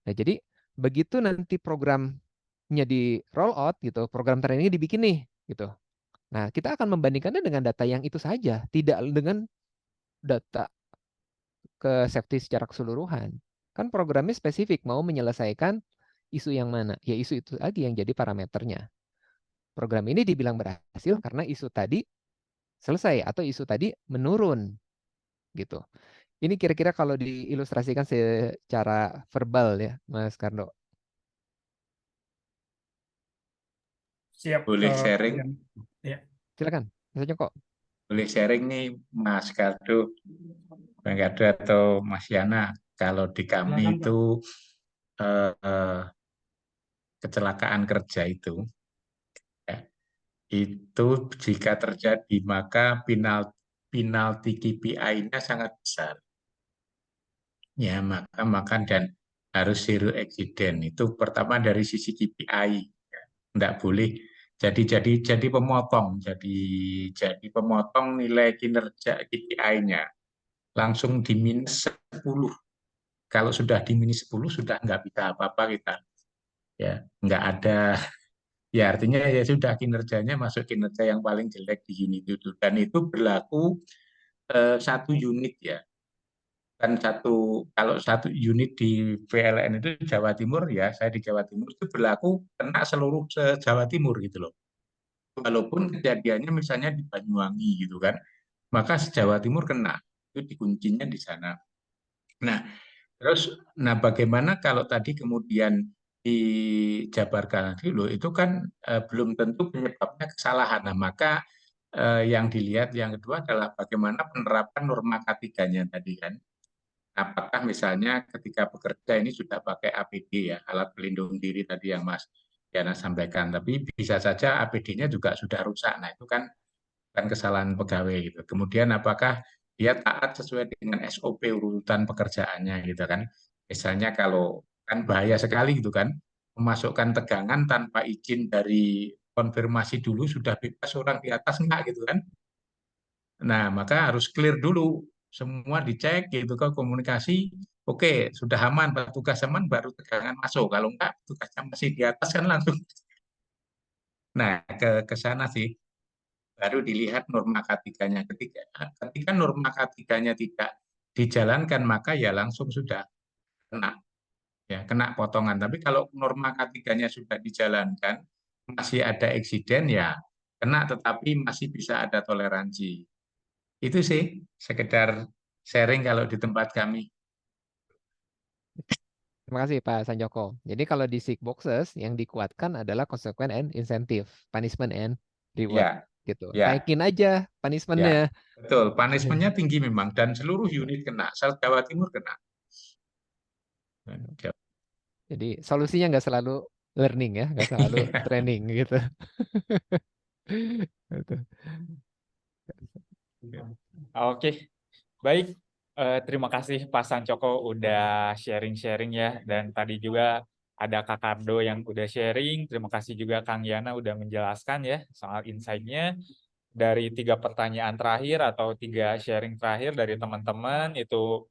Nah, jadi begitu nanti programnya di roll out gitu, program trainingnya dibikin nih gitu. Nah, kita akan membandingkannya dengan data yang itu saja, tidak dengan data ke safety secara keseluruhan. Kan programnya spesifik mau menyelesaikan isu yang mana? Ya isu itu lagi yang jadi parameternya. Program ini dibilang berhasil karena isu tadi selesai atau isu tadi menurun gitu. Ini kira-kira kalau diilustrasikan secara verbal ya, Mas Kardo. Siap. Boleh sharing? Ya. Silakan, Mas kok. Boleh sharing nih Mas Kardo, Bang Kardo atau Mas Yana. Kalau di kami Silakan, Pak. itu kecelakaan kerja ya, itu jika terjadi maka penalti KPI-nya sangat besar. Ya, maka dan harus zero accident. Itu pertama dari sisi KPI. Enggak boleh jadi pemotong, jadi pemotong nilai kinerja KPI-nya. Langsung di minus 10. Kalau sudah di minus 10 sudah nggak bisa apa-apa kita. Ya, nggak ada. Ya artinya ya sudah kinerjanya masuk kinerja yang paling jelek di unit itu. Dan itu berlaku satu unit ya. Dan kalau satu unit di PLN itu Jawa Timur ya, saya di Jawa Timur itu berlaku kena seluruh Jawa Timur gitu loh. Walaupun kejadiannya misalnya di Banyuwangi gitu kan, maka Jawa Timur kena. Itu dikuncinya di sana. Nah, bagaimana kalau tadi kemudian dijabarkan dulu itu kan belum tentu penyebabnya kesalahan. Nah, maka yang dilihat yang kedua adalah bagaimana penerapan norma K3-nya tadi kan. Apakah misalnya ketika bekerja ini sudah pakai APD ya, alat pelindung diri tadi yang Mas Yana sampaikan, tapi bisa saja APD-nya juga sudah rusak. Nah, itu kan kesalahan pegawai gitu. Kemudian apakah dia taat sesuai dengan SOP urutan pekerjaannya gitu kan. Misalnya kalau kan bahaya sekali gitu kan, memasukkan tegangan tanpa izin dari konfirmasi dulu sudah bebas orang di atas enggak gitu kan. Nah, maka harus clear dulu, semua dicek gitu ke komunikasi. Oke, sudah aman, petugas aman, baru tegangan masuk. Kalau enggak, petugasnya masih di atas kan langsung. Nah, ke sana sih baru dilihat norma K3-nya. Ketika norma K3-nya tidak dijalankan, maka ya langsung sudah kena, ya kena potongan. Tapi kalau norma K3-nya sudah dijalankan, masih ada eksiden ya kena, tetapi masih bisa ada toleransi. Itu sih sekedar sharing kalau di tempat kami. Terima kasih Pak Sanjoko. Jadi kalau di sick boxes yang dikuatkan adalah consequence and incentive, punishment and reward Ya, gitu. ya, Naikin aja ya, punishment-nya. betul. Punishment-nya tinggi memang dan seluruh unit kena. Asal Jawa Timur kena. Jadi solusinya nggak selalu learning ya, nggak selalu training gitu. Gitu. Oke, baik. Terima kasih Pak Sancoko udah sharing-sharing ya. Dan tadi juga ada Kak Kardo yang udah sharing. Terima kasih juga Kang Yana udah menjelaskan ya soal insight-nya. Dari 3 pertanyaan terakhir atau 3 sharing terakhir dari teman-teman itu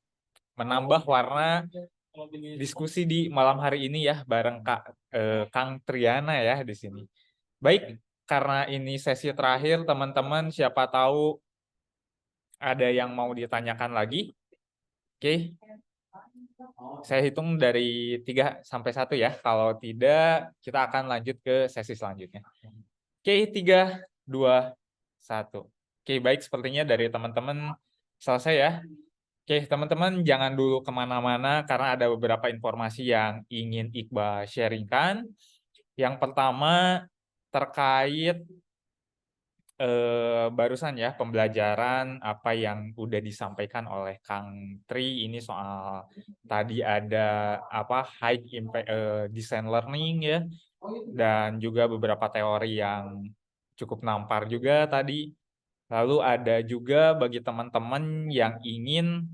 menambah warna diskusi di malam hari ini ya bareng Kang Triana ya di sini. Baik, karena ini sesi terakhir teman-teman siapa tahu ada yang mau ditanyakan lagi? Oke. Saya hitung dari 3 sampai 1 ya. Kalau tidak, kita akan lanjut ke sesi selanjutnya. Oke, 3, 2, 1. Oke, baik. Sepertinya dari teman-teman selesai ya. Oke, teman-teman jangan dulu kemana-mana karena ada beberapa informasi yang ingin Iqbal sharingkan. Yang pertama terkait barusan ya pembelajaran apa yang udah disampaikan oleh Kang Tri ini soal tadi ada apa high impact design learning ya dan juga beberapa teori yang cukup nampar juga tadi. Lalu ada juga bagi teman-teman yang ingin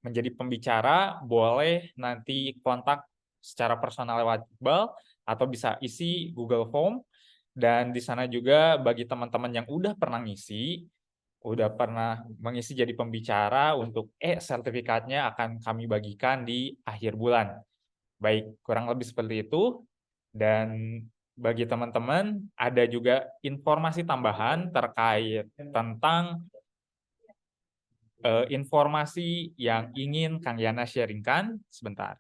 menjadi pembicara boleh nanti kontak secara personal lewat Iqbal atau bisa isi Google Form. Dan di sana juga bagi teman-teman yang udah pernah mengisi jadi pembicara untuk sertifikatnya akan kami bagikan di akhir bulan. Baik, kurang lebih seperti itu. Dan bagi teman-teman ada juga informasi tambahan terkait tentang informasi yang ingin Kang Yana sharingkan sebentar.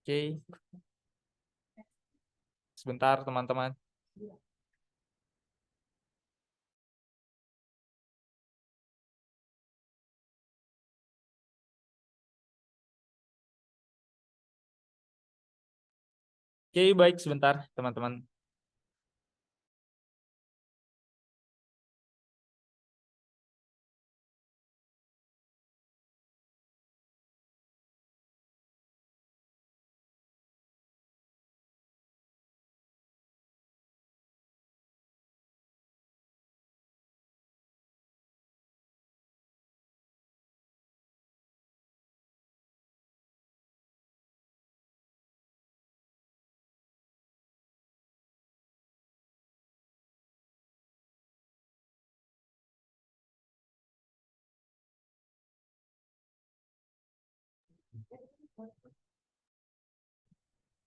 Oke. Sebentar teman-teman. Oke, baik sebentar teman-teman.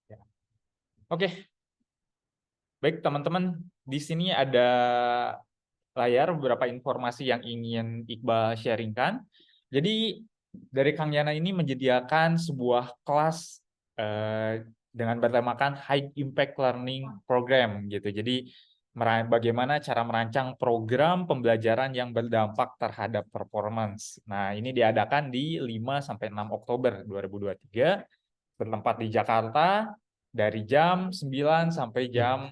Ya. Oke, baik teman-teman, di sini ada layar beberapa informasi yang ingin Iqbal sharingkan. Jadi dari Kang Yana ini menyediakan sebuah kelas dengan bertemakan High Impact Learning Program gitu. Jadi bagaimana cara merancang program pembelajaran yang berdampak terhadap performance. Nah, ini diadakan di 5-6 Oktober 2023, bertempat di Jakarta dari jam 9 sampai jam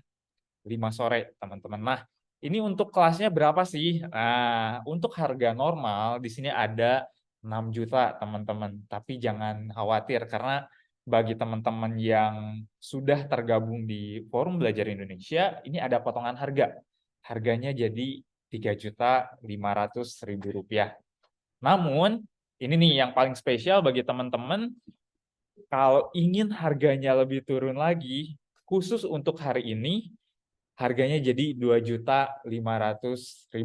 5 sore, teman-teman. Nah, ini untuk kelasnya berapa sih? Nah, untuk harga normal di sini ada 6 juta, teman-teman. Tapi jangan khawatir karena bagi teman-teman yang sudah tergabung di Forum Belajar Indonesia, ini ada potongan harga. Harganya jadi 3.500.000 rupiah. Namun, ini nih yang paling spesial bagi teman-teman, kalau ingin harganya lebih turun lagi, khusus untuk hari ini, harganya jadi 2.500.000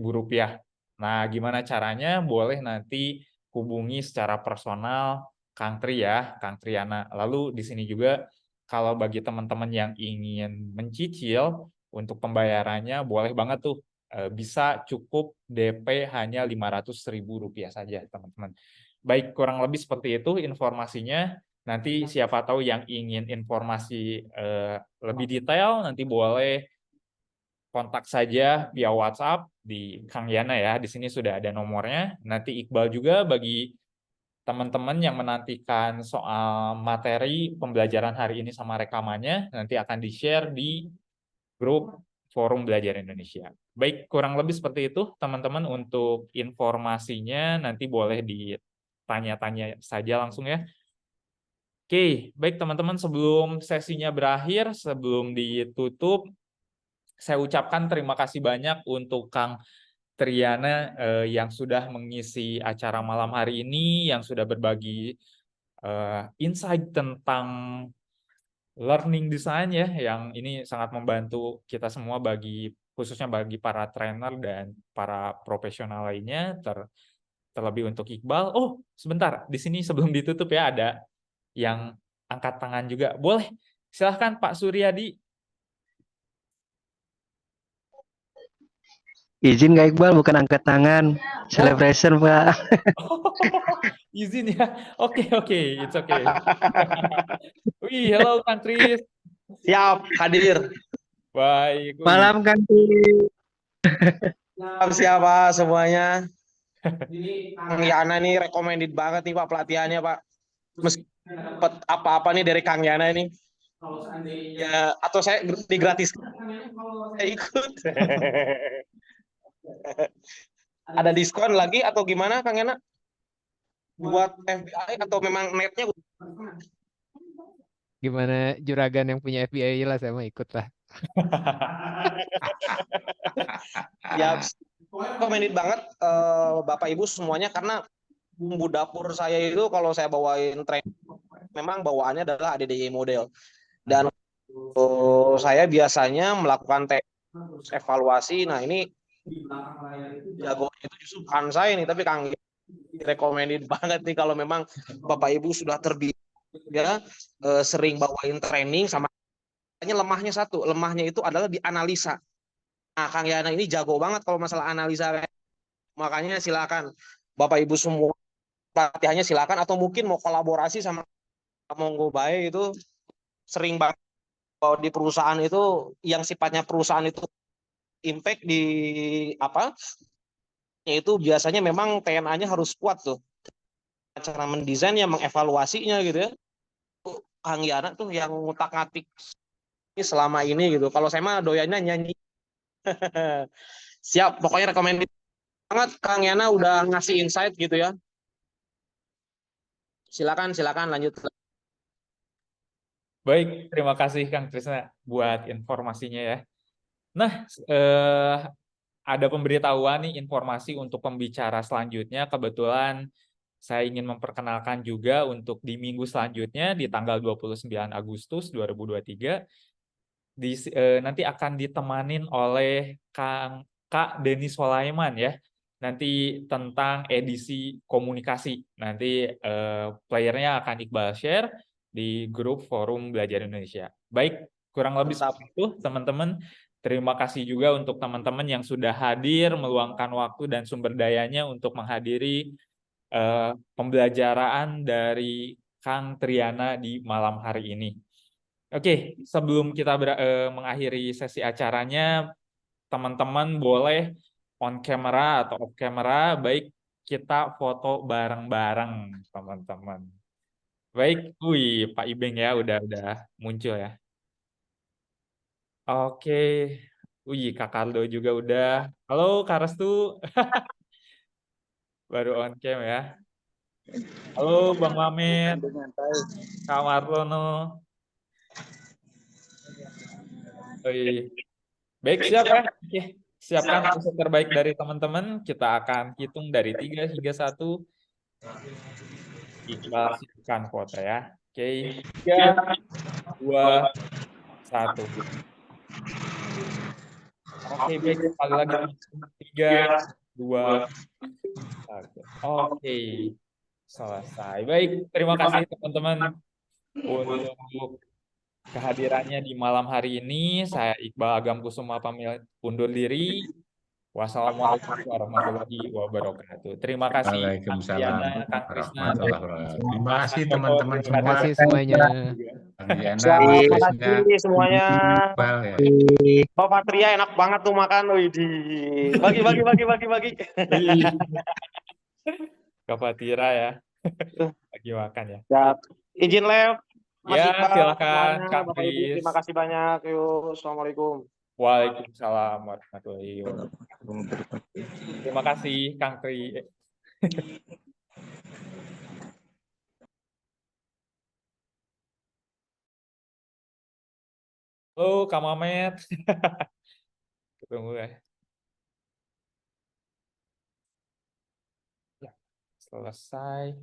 rupiah. Nah, gimana caranya? Boleh nanti hubungi secara personal Kang Tri ya, Kang Triana. Lalu di sini juga kalau bagi teman-teman yang ingin mencicil untuk pembayarannya boleh banget tuh, bisa cukup DP hanya 500.000 rupiah saja, teman-teman. Baik, kurang lebih seperti itu informasinya. Nanti siapa tahu yang ingin informasi lebih detail nanti boleh kontak saja via WhatsApp di Kang Yana ya. Di sini sudah ada nomornya. Nanti Iqbal juga bagi teman-teman yang menantikan soal materi pembelajaran hari ini sama rekamannya, nanti akan di-share di grup Forum Belajar Indonesia. Baik, kurang lebih seperti itu teman-teman untuk informasinya. Nanti boleh ditanya-tanya saja langsung ya. Oke, baik teman-teman, sebelum sesinya berakhir, sebelum ditutup, saya ucapkan terima kasih banyak untuk Kang Triana yang sudah mengisi acara malam hari ini, yang sudah berbagi insight tentang learning design ya, yang ini sangat membantu kita semua khususnya bagi para trainer dan para profesional lainnya, terlebih untuk Iqbal. Oh, sebentar, di sini sebelum ditutup ya ada yang angkat tangan juga. Boleh, silahkan Pak Suryadi. Izin Kak Iqbal, bukan angkat tangan. Celebration, Pak. Izin ya. Oke, it's okay. Wih, halo Kang Kris. Siap, hadir. Baik. Malam, Kang. Siapa semuanya? Kang Yana nih recommended banget nih Pak pelatihannya Pak. Meski dapat apa-apa nih dari Kang Yana ini. Ya, atau saya digratiskan. Saya ikut. Ada diskon lagi atau gimana Kang Yana? Buat FBI atau memang netnya? Gimana juragan yang punya FBI lah, saya mau ikut lah. Ya, recommended banget Bapak Ibu semuanya karena bumbu dapur saya itu kalau saya bawain training memang bawaannya adalah ADDI model. Dan saya biasanya melakukan evaluasi. Nah, ini jagonya itu justru bukan saya nih, tapi Kang recommended banget nih kalau memang Bapak Ibu sudah terbiasa ya sering bawain training sama lemahnya satu. Lemahnya itu adalah di analisa. Nah, Kang Yana ini jago banget kalau masalah analisa. Makanya silakan Bapak Ibu semua pelatihannya silakan atau mungkin mau kolaborasi sama Monggo Bae itu sering banget di perusahaan itu yang sifatnya perusahaan itu impact di apa? Yaitu biasanya memang TNA-nya harus kuat tuh. Cara mendesainnya, mengevaluasinya gitu ya. Kang Yana tuh yang ngutak-ngatik selama ini gitu. Kalau saya mah doyannya nyanyi. Siap, pokoknya recommended banget Kang Yana udah ngasih insight gitu ya. Silakan lanjut. Baik, terima kasih Kang Trisna buat informasinya ya. Nah, ada pemberitahuan nih informasi untuk pembicara selanjutnya. Kebetulan saya ingin memperkenalkan juga untuk di minggu selanjutnya di tanggal 29 Agustus 2023 nanti akan ditemanin oleh Kak Denny Sulaiman ya. nanti tentang edisi komunikasi. Nanti playernya akan Iqbal share di grup Forum Belajar Indonesia. Baik, kurang lebih seperti itu teman-teman. Terima kasih juga untuk teman-teman yang sudah hadir, meluangkan waktu dan sumber dayanya untuk menghadiri pembelajaran dari Kang Triana di malam hari ini. Oke, sebelum kita mengakhiri sesi acaranya, teman-teman boleh on camera atau off camera, baik kita foto bareng-bareng teman-teman. Baik, wih Pak Ibeng ya udah muncul ya. Oke, wih Kak Kardo juga udah. Halo Kak Restu, baru on cam ya. Halo Bang Mamet, Kak Marlono. Wih. Baik, siap ya. Oke, siapkan hasil terbaik dari teman-teman. Kita akan hitung dari 3 hingga 1. Iqbal siapkan foto ya. Oke, 3, 2, 1. Oke, baik. Sekali lagi. 3, 2, 1. Oke, selesai. Baik, terima kasih teman-teman untuk kehadirannya di malam hari ini. Saya Iqbal Agam Kusuma pamit undur diri. Wassalamualaikum warahmatullahi wabarakatuh. Terima kasih Kang Waalaikumsalam Diana, Kang Krisna. warahmatullahi wabarakatuh. Terima kasih teman-teman Terima semua. kasih semuanya. Kang Diana, Siap, Kang terima Krisna, kasih semuanya. Iqbal ya. Pak Patria enak banget tuh makan, widih. Bagi. Kak Fatira ya. Lagi makan ya. Siap. Izin live, Mas Ya, Iqbal, silakan semuanya, Kang Bapak Ibu, Kris. terima kasih banyak. Yuk, Assalamualaikum. Waalaikumsalam warahmatullahi wabarakatuh. Terima kasih Kang Kris. Halo Kak Mamet. Ketemu ya. Ya, selesai.